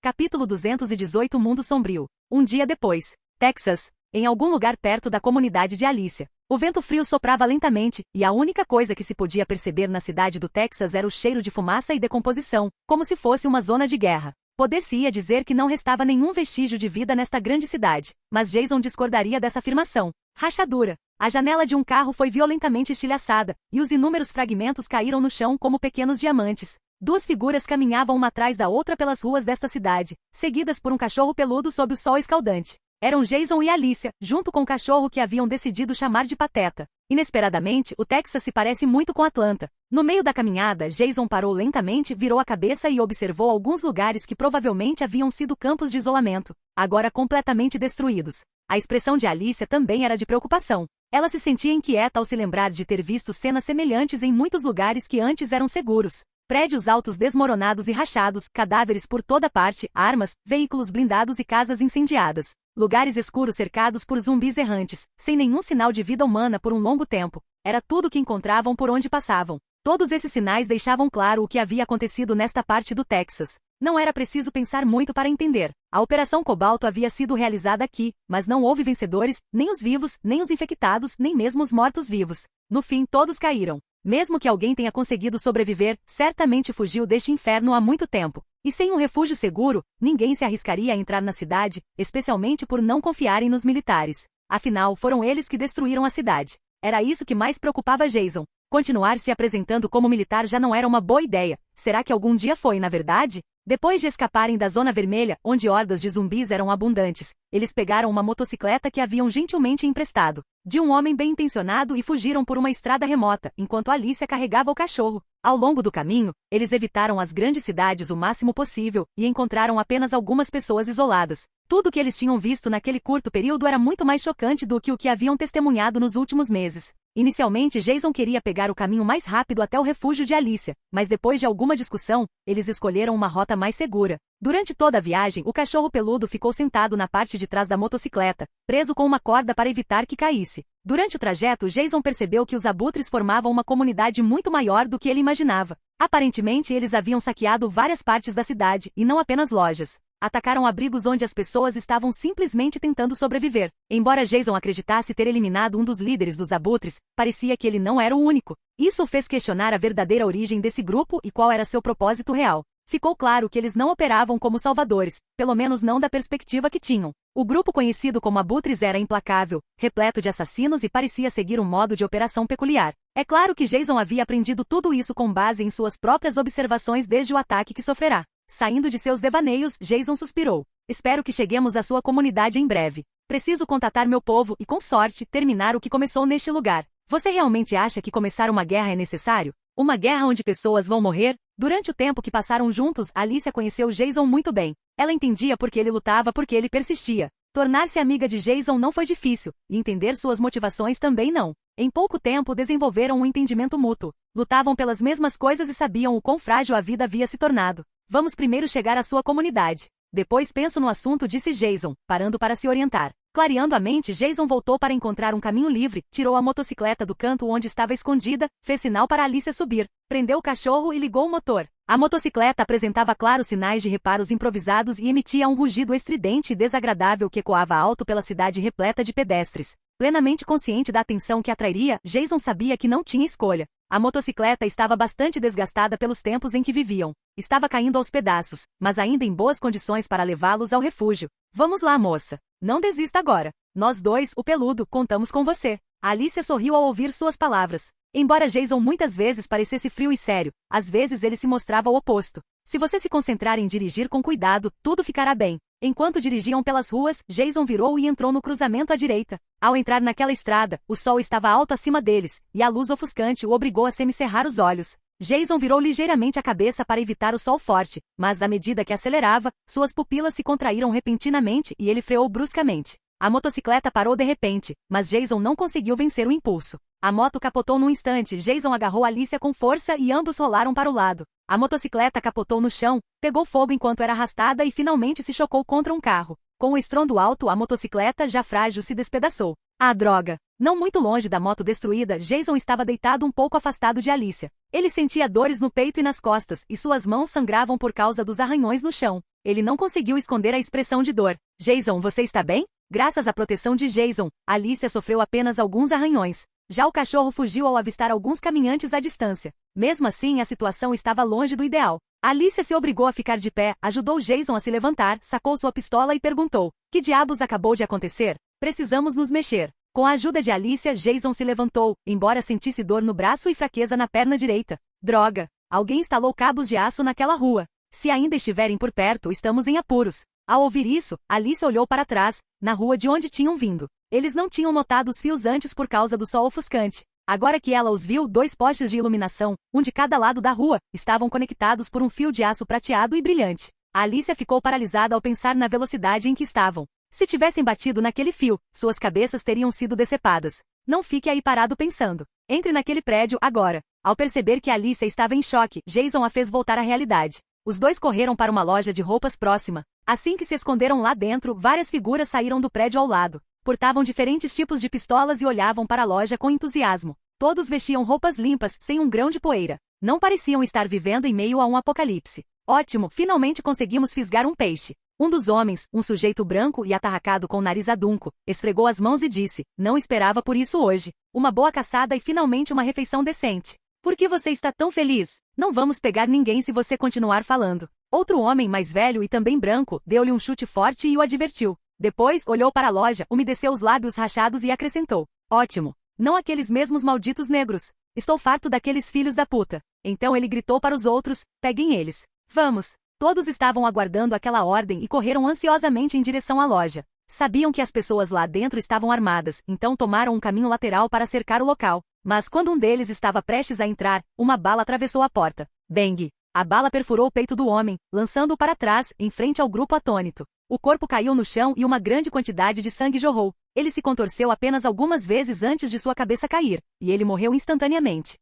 Capítulo 218 Mundo Sombrio. Um dia depois, Texas, em algum lugar perto da comunidade de Alicia. O vento frio soprava lentamente, e a única coisa que se podia perceber na cidade do Texas era o cheiro de fumaça e decomposição, como se fosse uma zona de guerra. Poder-se-ia dizer que não restava nenhum vestígio de vida nesta grande cidade, mas Jason discordaria dessa afirmação. Rachadura. A janela de um carro foi violentamente estilhaçada, e os inúmeros fragmentos caíram no chão como pequenos diamantes. Duas figuras caminhavam uma atrás da outra pelas ruas desta cidade, seguidas por um cachorro peludo sob o sol escaldante. Eram Jason e Alicia, junto com o cachorro que haviam decidido chamar de Pateta. Inesperadamente, o Texas se parece muito com Atlanta. No meio da caminhada, Jason parou lentamente, virou a cabeça e observou alguns lugares que provavelmente haviam sido campos de isolamento, agora completamente destruídos. A expressão de Alicia também era de preocupação. Ela se sentia inquieta ao se lembrar de ter visto cenas semelhantes em muitos lugares que antes eram seguros. Prédios altos desmoronados e rachados, cadáveres por toda parte, armas, veículos blindados e casas incendiadas. Lugares escuros cercados por zumbis errantes, sem nenhum sinal de vida humana por um longo tempo. Era tudo o que encontravam por onde passavam. Todos esses sinais deixavam claro o que havia acontecido nesta parte do Texas. Não era preciso pensar muito para entender. A Operação Cobalto havia sido realizada aqui, mas não houve vencedores, nem os vivos, nem os infectados, nem mesmo os mortos-vivos. No fim, todos caíram. Mesmo que alguém tenha conseguido sobreviver, certamente fugiu deste inferno há muito tempo. E sem um refúgio seguro, ninguém se arriscaria a entrar na cidade, especialmente por não confiarem nos militares. Afinal, foram eles que destruíram a cidade. Era isso que mais preocupava Jason. Continuar se apresentando como militar já não era uma boa ideia. Será que algum dia foi, na verdade? Depois de escaparem da Zona Vermelha, onde hordas de zumbis eram abundantes, eles pegaram uma motocicleta que haviam gentilmente emprestado de um homem bem intencionado e fugiram por uma estrada remota, enquanto Alicia carregava o cachorro. Ao longo do caminho, eles evitaram as grandes cidades o máximo possível e encontraram apenas algumas pessoas isoladas. Tudo o que eles tinham visto naquele curto período era muito mais chocante do que o que haviam testemunhado nos últimos meses. Inicialmente, Jason queria pegar o caminho mais rápido até o refúgio de Alicia, mas depois de alguma discussão, eles escolheram uma rota mais segura. Durante toda a viagem, o cachorro peludo ficou sentado na parte de trás da motocicleta, preso com uma corda para evitar que caísse. Durante o trajeto, Jason percebeu que os abutres formavam uma comunidade muito maior do que ele imaginava. Aparentemente, eles haviam saqueado várias partes da cidade, e não apenas lojas. Atacaram abrigos onde as pessoas estavam simplesmente tentando sobreviver. Embora Jason acreditasse ter eliminado um dos líderes dos abutres, parecia que ele não era o único. Isso o fez questionar a verdadeira origem desse grupo e qual era seu propósito real. Ficou claro que eles não operavam como salvadores, pelo menos não da perspectiva que tinham. O grupo conhecido como Abutres era implacável, repleto de assassinos e parecia seguir um modo de operação peculiar. É claro que Jason havia aprendido tudo isso com base em suas próprias observações desde o ataque que sofrerá. Saindo de seus devaneios, Jason suspirou. Espero que cheguemos à sua comunidade em breve. Preciso contatar meu povo e, com sorte, terminar o que começou neste lugar. Você realmente acha que começar uma guerra é necessário? Uma guerra onde pessoas vão morrer? Durante o tempo que passaram juntos, Alicia conheceu Jason muito bem. Ela entendia por que ele lutava, porque ele persistia. Tornar-se amiga de Jason não foi difícil, e entender suas motivações também não. Em pouco tempo desenvolveram um entendimento mútuo. Lutavam pelas mesmas coisas e sabiam o quão frágil a vida havia se tornado. Vamos primeiro chegar à sua comunidade. Depois penso no assunto, disse Jason, parando para se orientar. Clareando a mente, Jason voltou para encontrar um caminho livre, tirou a motocicleta do canto onde estava escondida, fez sinal para Alicia subir, prendeu o cachorro e ligou o motor. A motocicleta apresentava claros sinais de reparos improvisados e emitia um rugido estridente e desagradável que ecoava alto pela cidade repleta de pedestres. Plenamente consciente da atenção que atrairia, Jason sabia que não tinha escolha. A motocicleta estava bastante desgastada pelos tempos em que viviam. Estava caindo aos pedaços, mas ainda em boas condições para levá-los ao refúgio. Vamos lá, moça. Não desista agora. Nós dois, o peludo, contamos com você. Alicia sorriu ao ouvir suas palavras. Embora Jason muitas vezes parecesse frio e sério, às vezes ele se mostrava o oposto. Se você se concentrar em dirigir com cuidado, tudo ficará bem. Enquanto dirigiam pelas ruas, Jason virou e entrou no cruzamento à direita. Ao entrar naquela estrada, o sol estava alto acima deles, e a luz ofuscante o obrigou a semicerrar os olhos. Jason virou ligeiramente a cabeça para evitar o sol forte, mas à medida que acelerava, suas pupilas se contraíram repentinamente e ele freou bruscamente. A motocicleta parou de repente, mas Jason não conseguiu vencer o impulso. A moto capotou num instante, Jason agarrou Alicia com força e ambos rolaram para o lado. A motocicleta capotou no chão, pegou fogo enquanto era arrastada e finalmente se chocou contra um carro. Com o estrondo alto, a motocicleta, já frágil, se despedaçou. Ah, droga! Não muito longe da moto destruída, Jason estava deitado um pouco afastado de Alicia. Ele sentia dores no peito e nas costas, e suas mãos sangravam por causa dos arranhões no chão. Ele não conseguiu esconder a expressão de dor. Jason, você está bem? Graças à proteção de Jason, Alicia sofreu apenas alguns arranhões. Já o cachorro fugiu ao avistar alguns caminhantes à distância. Mesmo assim, a situação estava longe do ideal. Alicia se obrigou a ficar de pé, ajudou Jason a se levantar, sacou sua pistola e perguntou: que diabos acabou de acontecer? Precisamos nos mexer. Com a ajuda de Alicia, Jason se levantou, embora sentisse dor no braço e fraqueza na perna direita. Droga! Alguém instalou cabos de aço naquela rua. Se ainda estiverem por perto, estamos em apuros. Ao ouvir isso, Alicia olhou para trás, na rua de onde tinham vindo. Eles não tinham notado os fios antes por causa do sol ofuscante. Agora que ela os viu, 2 postes de iluminação, um de cada lado da rua, estavam conectados por um fio de aço prateado e brilhante. A Alicia ficou paralisada ao pensar na velocidade em que estavam. Se tivessem batido naquele fio, suas cabeças teriam sido decepadas. Não fique aí parado pensando. Entre naquele prédio agora. Ao perceber que Alicia estava em choque, Jason a fez voltar à realidade. Os dois correram para uma loja de roupas próxima. Assim que se esconderam lá dentro, várias figuras saíram do prédio ao lado. Portavam diferentes tipos de pistolas e olhavam para a loja com entusiasmo. Todos vestiam roupas limpas, sem um grão de poeira. Não pareciam estar vivendo em meio a um apocalipse. Ótimo, finalmente conseguimos fisgar um peixe. Um dos homens, um sujeito branco e atarracado com o nariz adunco, esfregou as mãos e disse: não esperava por isso hoje. Uma boa caçada e finalmente uma refeição decente. Por que você está tão feliz? Não vamos pegar ninguém se você continuar falando. Outro homem mais velho e também branco, deu-lhe um chute forte e o advertiu. Depois, olhou para a loja, umedeceu os lábios rachados e acrescentou: ótimo. Não aqueles mesmos malditos negros. Estou farto daqueles filhos da puta. Então ele gritou para os outros: peguem eles. Vamos. Todos estavam aguardando aquela ordem e correram ansiosamente em direção à loja. Sabiam que as pessoas lá dentro estavam armadas, então tomaram um caminho lateral para cercar o local. Mas quando um deles estava prestes a entrar, uma bala atravessou a porta. Bang! A bala perfurou o peito do homem, lançando-o para trás, em frente ao grupo atônito. O corpo caiu no chão e uma grande quantidade de sangue jorrou. Ele se contorceu apenas algumas vezes antes de sua cabeça cair, e ele morreu instantaneamente.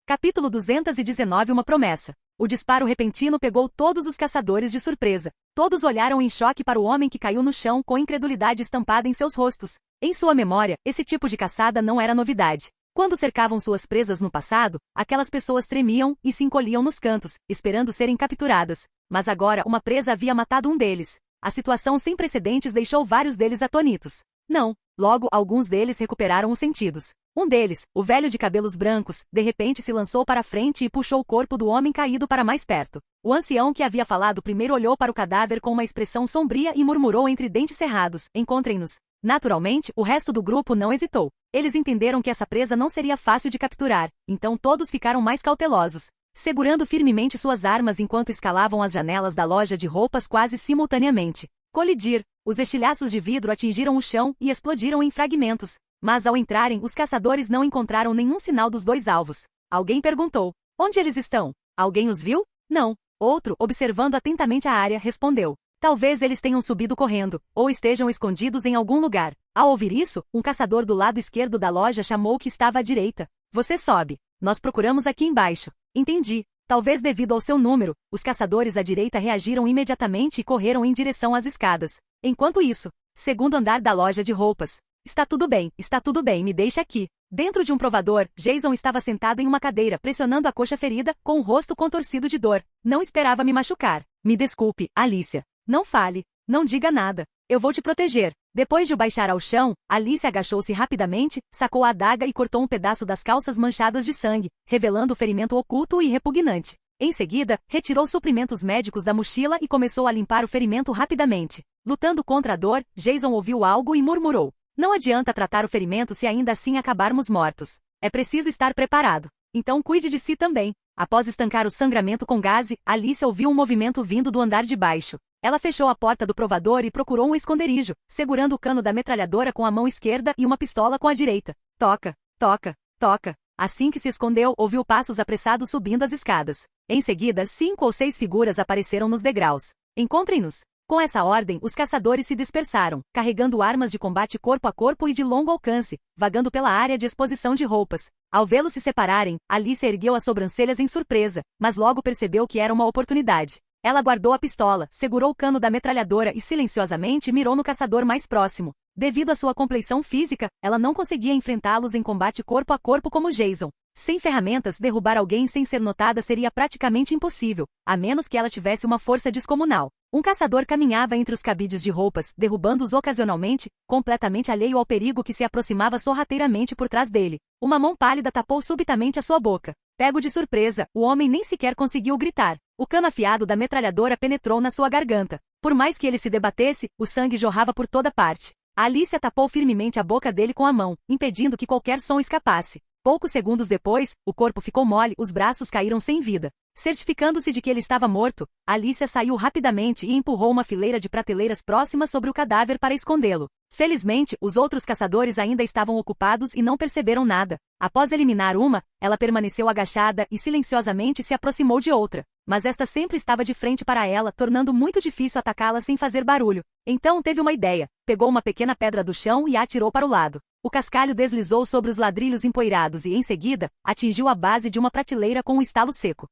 Capítulo 219 Uma promessa. O disparo repentino pegou todos os caçadores de surpresa. Todos olharam em choque para o homem que caiu no chão com incredulidade estampada em seus rostos. Em sua memória, esse tipo de caçada não era novidade. Quando cercavam suas presas no passado, aquelas pessoas tremiam e se encolhiam nos cantos, esperando serem capturadas. Mas agora uma presa havia matado um deles. A situação sem precedentes deixou vários deles atônitos. Não. Logo, alguns deles recuperaram os sentidos. Um deles, o velho de cabelos brancos, de repente se lançou para a frente e puxou o corpo do homem caído para mais perto. O ancião que havia falado primeiro olhou para o cadáver com uma expressão sombria e murmurou entre dentes cerrados: encontrem-nos. Naturalmente, o resto do grupo não hesitou. Eles entenderam que essa presa não seria fácil de capturar, então todos ficaram mais cautelosos, segurando firmemente suas armas enquanto escalavam as janelas da loja de roupas quase simultaneamente. Colidir. Os estilhaços de vidro atingiram o chão e explodiram em fragmentos. Mas ao entrarem, os caçadores não encontraram nenhum sinal dos dois alvos. Alguém perguntou: onde eles estão? Alguém os viu? Não. Outro, observando atentamente a área, respondeu: talvez eles tenham subido correndo, ou estejam escondidos em algum lugar. Ao ouvir isso, um caçador do lado esquerdo da loja chamou o que estava à direita. Você sobe. Nós procuramos aqui embaixo. Entendi. Talvez devido ao seu número, os caçadores à direita reagiram imediatamente e correram em direção às escadas. Enquanto isso, segundo andar da loja de roupas. Está tudo bem, me deixe aqui. Dentro de um provador, Jason estava sentado em uma cadeira, pressionando a coxa ferida, com o rosto contorcido de dor. Não esperava me machucar. Me desculpe, Alicia. Não fale. Não diga nada. Eu vou te proteger. Depois de o baixar ao chão, Alicia agachou-se rapidamente, sacou a adaga e cortou um pedaço das calças manchadas de sangue, revelando o ferimento oculto e repugnante. Em seguida, retirou suprimentos médicos da mochila e começou a limpar o ferimento rapidamente. Lutando contra a dor, Jason ouviu algo e murmurou: não adianta tratar o ferimento se ainda assim acabarmos mortos. É preciso estar preparado. Então cuide de si também. Após estancar o sangramento com gaze, Alicia ouviu um movimento vindo do andar de baixo. Ela fechou a porta do provador e procurou um esconderijo, segurando o cano da metralhadora com a mão esquerda e uma pistola com a direita. Toca, toca, toca. Assim que se escondeu, ouviu passos apressados subindo as escadas. Em seguida, 5 ou 6 figuras apareceram nos degraus. Encontrem-nos. Com essa ordem, os caçadores se dispersaram, carregando armas de combate corpo a corpo e de longo alcance, vagando pela área de exposição de roupas. Ao vê-los se separarem, Alicia ergueu as sobrancelhas em surpresa, mas logo percebeu que era uma oportunidade. Ela guardou a pistola, segurou o cano da metralhadora e silenciosamente mirou no caçador mais próximo. Devido à sua compleição física, ela não conseguia enfrentá-los em combate corpo a corpo como Jason. Sem ferramentas, derrubar alguém sem ser notada seria praticamente impossível, a menos que ela tivesse uma força descomunal. Um caçador caminhava entre os cabides de roupas, derrubando-os ocasionalmente, completamente alheio ao perigo que se aproximava sorrateiramente por trás dele. Uma mão pálida tapou subitamente a sua boca. Pego de surpresa, o homem nem sequer conseguiu gritar. O cano afiado da metralhadora penetrou na sua garganta. Por mais que ele se debatesse, o sangue jorrava por toda parte. Alicia tapou firmemente a boca dele com a mão, impedindo que qualquer som escapasse. Poucos segundos depois, o corpo ficou mole, os braços caíram sem vida. Certificando-se de que ele estava morto, Alicia saiu rapidamente e empurrou uma fileira de prateleiras próximas sobre o cadáver para escondê-lo. Felizmente, os outros caçadores ainda estavam ocupados e não perceberam nada. Após eliminar uma, ela permaneceu agachada e silenciosamente se aproximou de outra. Mas esta sempre estava de frente para ela, tornando muito difícil atacá-la sem fazer barulho. Então teve uma ideia. Pegou uma pequena pedra do chão e a atirou para o lado. O cascalho deslizou sobre os ladrilhos empoeirados e, em seguida, atingiu a base de uma prateleira com um estalo seco.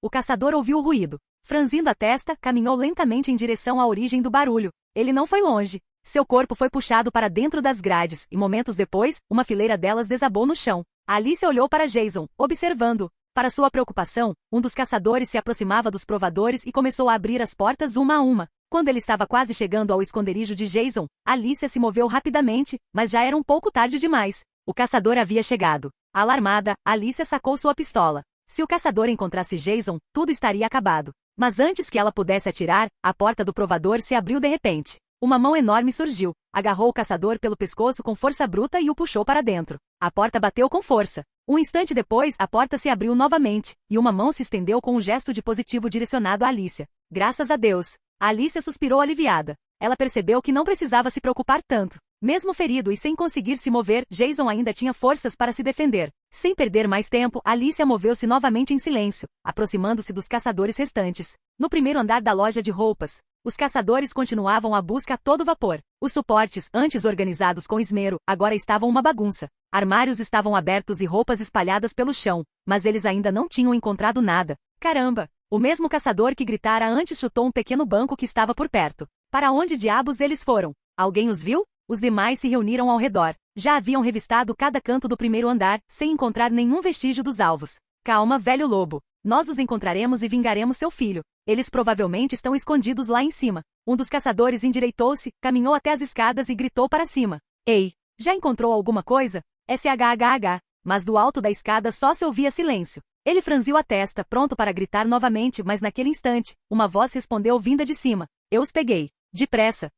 O caçador ouviu o ruído. Franzindo a testa, caminhou lentamente em direção à origem do barulho. Ele não foi longe. Seu corpo foi puxado para dentro das grades e, momentos depois, uma fileira delas desabou no chão. Alicia olhou para Jason, observando. Para sua preocupação, um dos caçadores se aproximava dos provadores e começou a abrir as portas uma a uma. Quando ele estava quase chegando ao esconderijo de Jason, Alicia se moveu rapidamente, mas já era um pouco tarde demais. O caçador havia chegado. Alarmada, Alicia sacou sua pistola. Se o caçador encontrasse Jason, tudo estaria acabado. Mas antes que ela pudesse atirar, a porta do provador se abriu de repente. Uma mão enorme surgiu, agarrou o caçador pelo pescoço com força bruta e o puxou para dentro. A porta bateu com força. Um instante depois, a porta se abriu novamente, e uma mão se estendeu com um gesto de positivo direcionado a Alicia. Graças a Deus! A Alicia suspirou aliviada. Ela percebeu que não precisava se preocupar tanto. Mesmo ferido e sem conseguir se mover, Jason ainda tinha forças para se defender. Sem perder mais tempo, Alicia moveu-se novamente em silêncio, aproximando-se dos caçadores restantes. No primeiro andar da loja de roupas, os caçadores continuavam a busca a todo vapor. Os suportes, antes organizados com esmero, agora estavam uma bagunça. Armários estavam abertos e roupas espalhadas pelo chão, mas eles ainda não tinham encontrado nada. Caramba! O mesmo caçador que gritara antes chutou um pequeno banco que estava por perto. Para onde diabos eles foram? Alguém os viu? Os demais se reuniram ao redor. Já haviam revistado cada canto do primeiro andar, sem encontrar nenhum vestígio dos alvos. Calma, velho lobo. Nós os encontraremos e vingaremos seu filho. Eles provavelmente estão escondidos lá em cima. Um dos caçadores endireitou-se, caminhou até as escadas e gritou para cima. Ei, já encontrou alguma coisa? SHHH. Mas do alto da escada só se ouvia silêncio. Ele franziu a testa, pronto para gritar novamente, mas naquele instante, uma voz respondeu vinda de cima. Eu os peguei. Depressa.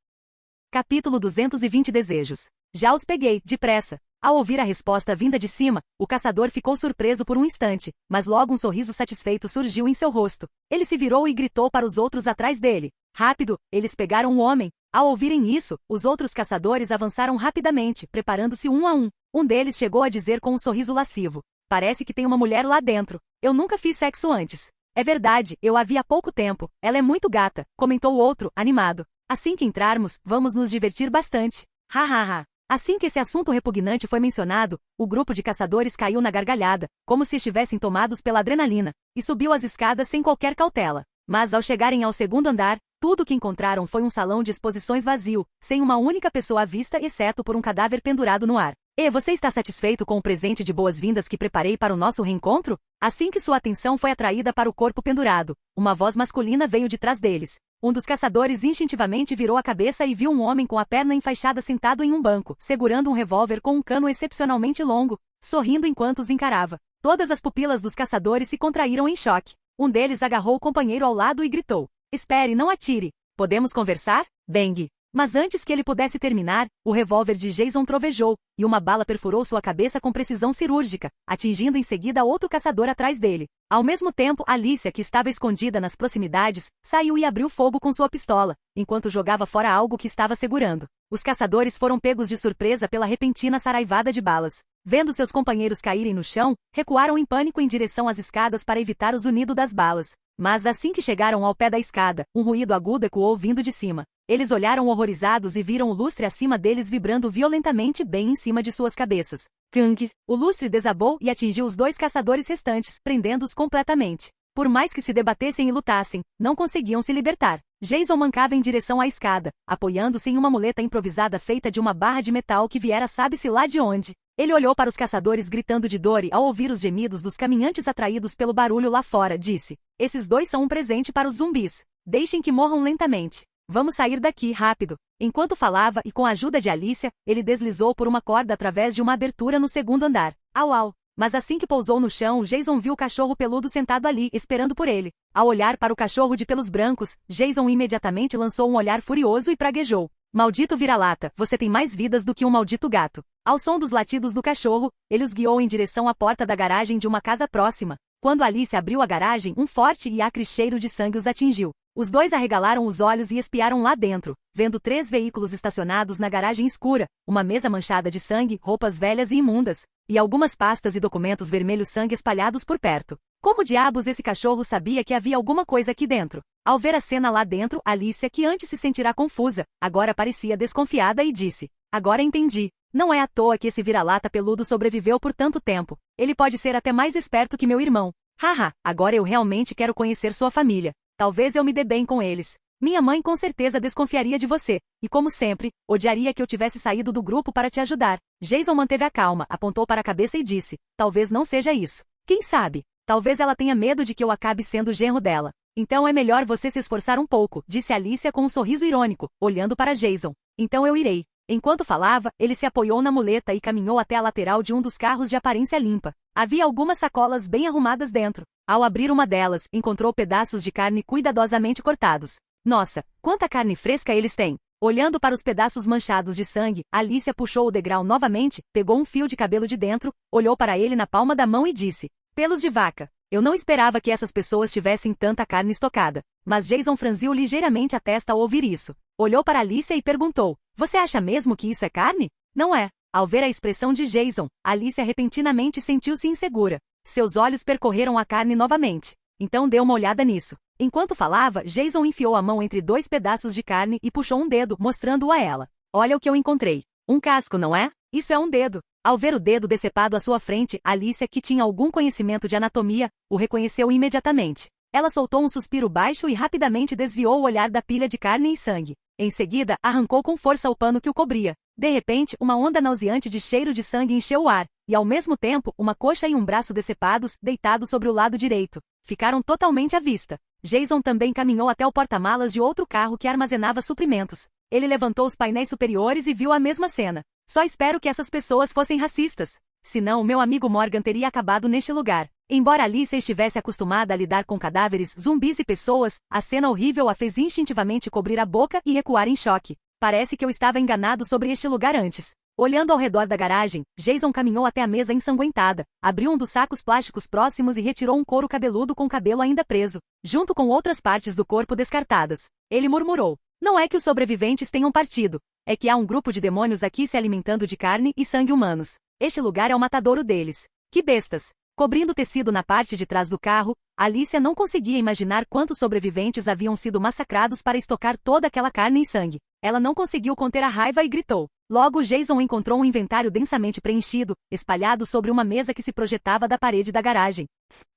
Capítulo 220 Desejos. Já os peguei, depressa. Ao ouvir a resposta vinda de cima, o caçador ficou surpreso por um instante, mas logo um sorriso satisfeito surgiu em seu rosto. Ele se virou e gritou para os outros atrás dele. Rápido, eles pegaram o homem. Ao ouvirem isso, os outros caçadores avançaram rapidamente, preparando-se um a um. Um deles chegou a dizer com um sorriso lascivo: parece que tem uma mulher lá dentro. Eu nunca fiz sexo antes. É verdade, eu a vi há pouco tempo. Ela é muito gata, comentou o outro, animado. Assim que entrarmos, vamos nos divertir bastante. Ha ha ha. Assim que esse assunto repugnante foi mencionado, o grupo de caçadores caiu na gargalhada, como se estivessem tomados pela adrenalina, e subiu as escadas sem qualquer cautela. Mas ao chegarem ao segundo andar, tudo o que encontraram foi um salão de exposições vazio, sem uma única pessoa à vista exceto por um cadáver pendurado no ar. E você está satisfeito com o presente de boas-vindas que preparei para o nosso reencontro? Assim que sua atenção foi atraída para o corpo pendurado, uma voz masculina veio de trás deles. Um dos caçadores instintivamente virou a cabeça e viu um homem com a perna enfaixada sentado em um banco, segurando um revólver com um cano excepcionalmente longo, sorrindo enquanto os encarava. Todas as pupilas dos caçadores se contraíram em choque. Um deles agarrou o companheiro ao lado e gritou: espere, não atire. Podemos conversar? Bang! Mas antes que ele pudesse terminar, o revólver de Jason trovejou, e uma bala perfurou sua cabeça com precisão cirúrgica, atingindo em seguida outro caçador atrás dele. Ao mesmo tempo, Alicia, que estava escondida nas proximidades, saiu e abriu fogo com sua pistola, enquanto jogava fora algo que estava segurando. Os caçadores foram pegos de surpresa pela repentina saraivada de balas. Vendo seus companheiros caírem no chão, recuaram em pânico em direção às escadas para evitar o zunido das balas. Mas assim que chegaram ao pé da escada, um ruído agudo ecoou vindo de cima. Eles olharam horrorizados e viram o lustre acima deles vibrando violentamente bem em cima de suas cabeças. Kang! O lustre desabou e atingiu os dois caçadores restantes, prendendo-os completamente. Por mais que se debatessem e lutassem, não conseguiam se libertar. Jason mancava em direção à escada, apoiando-se em uma muleta improvisada feita de uma barra de metal que viera sabe-se lá de onde. Ele olhou para os caçadores gritando de dor e, ao ouvir os gemidos dos caminhantes atraídos pelo barulho lá fora, disse: esses dois são um presente para os zumbis. Deixem que morram lentamente. Vamos sair daqui, rápido. Enquanto falava e com a ajuda de Alicia, ele deslizou por uma corda através de uma abertura no segundo andar. Au au! Mas assim que pousou no chão, Jason viu o cachorro peludo sentado ali, esperando por ele. Ao olhar para o cachorro de pelos brancos, Jason imediatamente lançou um olhar furioso e praguejou: maldito vira-lata, você tem mais vidas do que um maldito gato. Ao som dos latidos do cachorro, ele os guiou em direção à porta da garagem de uma casa próxima. Quando Alice abriu a garagem, um forte e acre cheiro de sangue os atingiu. Os dois arregalaram os olhos e espiaram lá dentro, vendo 3 veículos estacionados na garagem escura, uma mesa manchada de sangue, roupas velhas e imundas, e algumas pastas e documentos vermelho-sangue espalhados por perto. Como diabos esse cachorro sabia que havia alguma coisa aqui dentro? Ao ver a cena lá dentro, Alicia, que antes se sentirá confusa, agora parecia desconfiada e disse: agora entendi. Não é à toa que esse vira-lata peludo sobreviveu por tanto tempo. Ele pode ser até mais esperto que meu irmão. Haha, agora eu realmente quero conhecer sua família. Talvez eu me dê bem com eles. Minha mãe com certeza desconfiaria de você, e como sempre, odiaria que eu tivesse saído do grupo para te ajudar. Jason manteve a calma, apontou para a cabeça e disse: talvez não seja isso. Quem sabe? Talvez ela tenha medo de que eu acabe sendo o genro dela. Então é melhor você se esforçar um pouco, disse Alicia com um sorriso irônico, olhando para Jason. Então eu irei. Enquanto falava, ele se apoiou na muleta e caminhou até a lateral de um dos carros de aparência limpa. Havia algumas sacolas bem arrumadas dentro. Ao abrir uma delas, encontrou pedaços de carne cuidadosamente cortados. Nossa, quanta carne fresca eles têm! Olhando para os pedaços manchados de sangue, Alicia puxou o degrau novamente, pegou um fio de cabelo de dentro, olhou para ele na palma da mão e disse: pelos de vaca. Eu não esperava que essas pessoas tivessem tanta carne estocada. Mas Jason franziu ligeiramente a testa ao ouvir isso. Olhou para Alicia e perguntou: você acha mesmo que isso é carne? Não é. Ao ver a expressão de Jason, Alicia repentinamente sentiu-se insegura. Seus olhos percorreram a carne novamente. Então deu uma olhada nisso. Enquanto falava, Jason enfiou a mão entre 2 pedaços de carne e puxou um dedo, mostrando-o a ela. Olha o que eu encontrei. Um casco, não é? Isso é um dedo. Ao ver o dedo decepado à sua frente, Alicia, que tinha algum conhecimento de anatomia, o reconheceu imediatamente. Ela soltou um suspiro baixo e rapidamente desviou o olhar da pilha de carne e sangue. Em seguida, arrancou com força o pano que o cobria. De repente, uma onda nauseante de cheiro de sangue encheu o ar, e ao mesmo tempo, uma coxa e um braço decepados, deitados sobre o lado direito, ficaram totalmente à vista. Jason também caminhou até o porta-malas de outro carro que armazenava suprimentos. Ele levantou os painéis superiores e viu a mesma cena. Só espero que essas pessoas fossem racistas. Senão, meu amigo Morgan teria acabado neste lugar. Embora Alicia estivesse acostumada a lidar com cadáveres, zumbis e pessoas, a cena horrível a fez instintivamente cobrir a boca e recuar em choque. Parece que eu estava enganado sobre este lugar antes. Olhando ao redor da garagem, Jason caminhou até a mesa ensanguentada, abriu um dos sacos plásticos próximos e retirou um couro cabeludo com o cabelo ainda preso, junto com outras partes do corpo descartadas. Ele murmurou: "Não é que os sobreviventes tenham partido, é que há um grupo de demônios aqui se alimentando de carne e sangue humanos. Este lugar é o matadouro deles. Que bestas!" Cobrindo tecido na parte de trás do carro, Alicia não conseguia imaginar quantos sobreviventes haviam sido massacrados para estocar toda aquela carne e sangue. Ela não conseguiu conter a raiva e gritou. Logo Jason encontrou um inventário densamente preenchido, espalhado sobre uma mesa que se projetava da parede da garagem.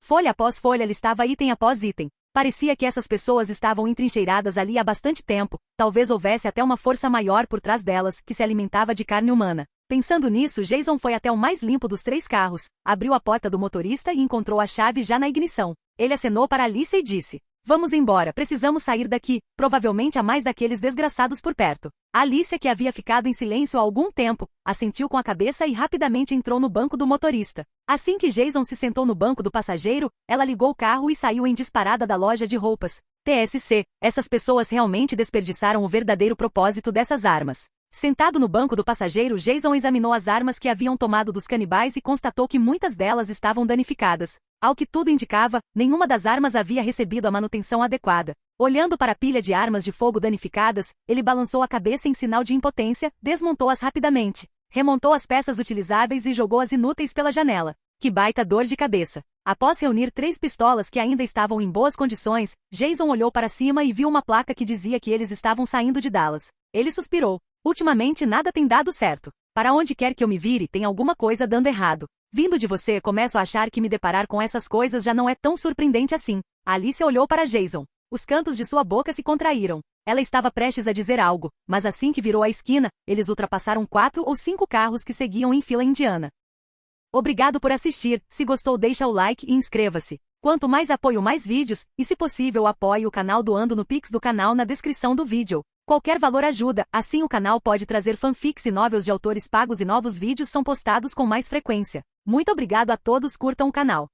Folha após folha listava item após item. Parecia que essas pessoas estavam entrincheiradas ali há bastante tempo, talvez houvesse até uma força maior por trás delas, que se alimentava de carne humana. Pensando nisso, Jason foi até o mais limpo dos 3 carros, abriu a porta do motorista e encontrou a chave já na ignição. Ele acenou para Alicia e disse: "Vamos embora, precisamos sair daqui, provavelmente há mais daqueles desgraçados por perto." Alicia, que havia ficado em silêncio há algum tempo, assentiu com a cabeça e rapidamente entrou no banco do motorista. Assim que Jason se sentou no banco do passageiro, ela ligou o carro e saiu em disparada da loja de roupas. TSC, essas pessoas realmente desperdiçaram o verdadeiro propósito dessas armas. Sentado no banco do passageiro, Jason examinou as armas que haviam tomado dos canibais e constatou que muitas delas estavam danificadas. Ao que tudo indicava, nenhuma das armas havia recebido a manutenção adequada. Olhando para a pilha de armas de fogo danificadas, ele balançou a cabeça em sinal de impotência, desmontou-as rapidamente, remontou as peças utilizáveis e jogou as inúteis pela janela. Que baita dor de cabeça! Após reunir 3 pistolas que ainda estavam em boas condições, Jason olhou para cima e viu uma placa que dizia que eles estavam saindo de Dallas. Ele suspirou. Ultimamente nada tem dado certo. Para onde quer que eu me vire, tem alguma coisa dando errado. Vindo de você, começo a achar que me deparar com essas coisas já não é tão surpreendente assim. Alicia olhou para Jason. Os cantos de sua boca se contraíram. Ela estava prestes a dizer algo, mas assim que virou a esquina, eles ultrapassaram 4 ou 5 carros que seguiam em fila indiana. Obrigado por assistir. Se gostou, deixa o like e inscreva-se. Quanto mais apoio, mais vídeos, e se possível apoie o canal doando no Pix do canal na descrição do vídeo. Qualquer valor ajuda, assim o canal pode trazer fanfics e novels de autores pagos e novos vídeos são postados com mais frequência. Muito obrigado a todos, curtam o canal.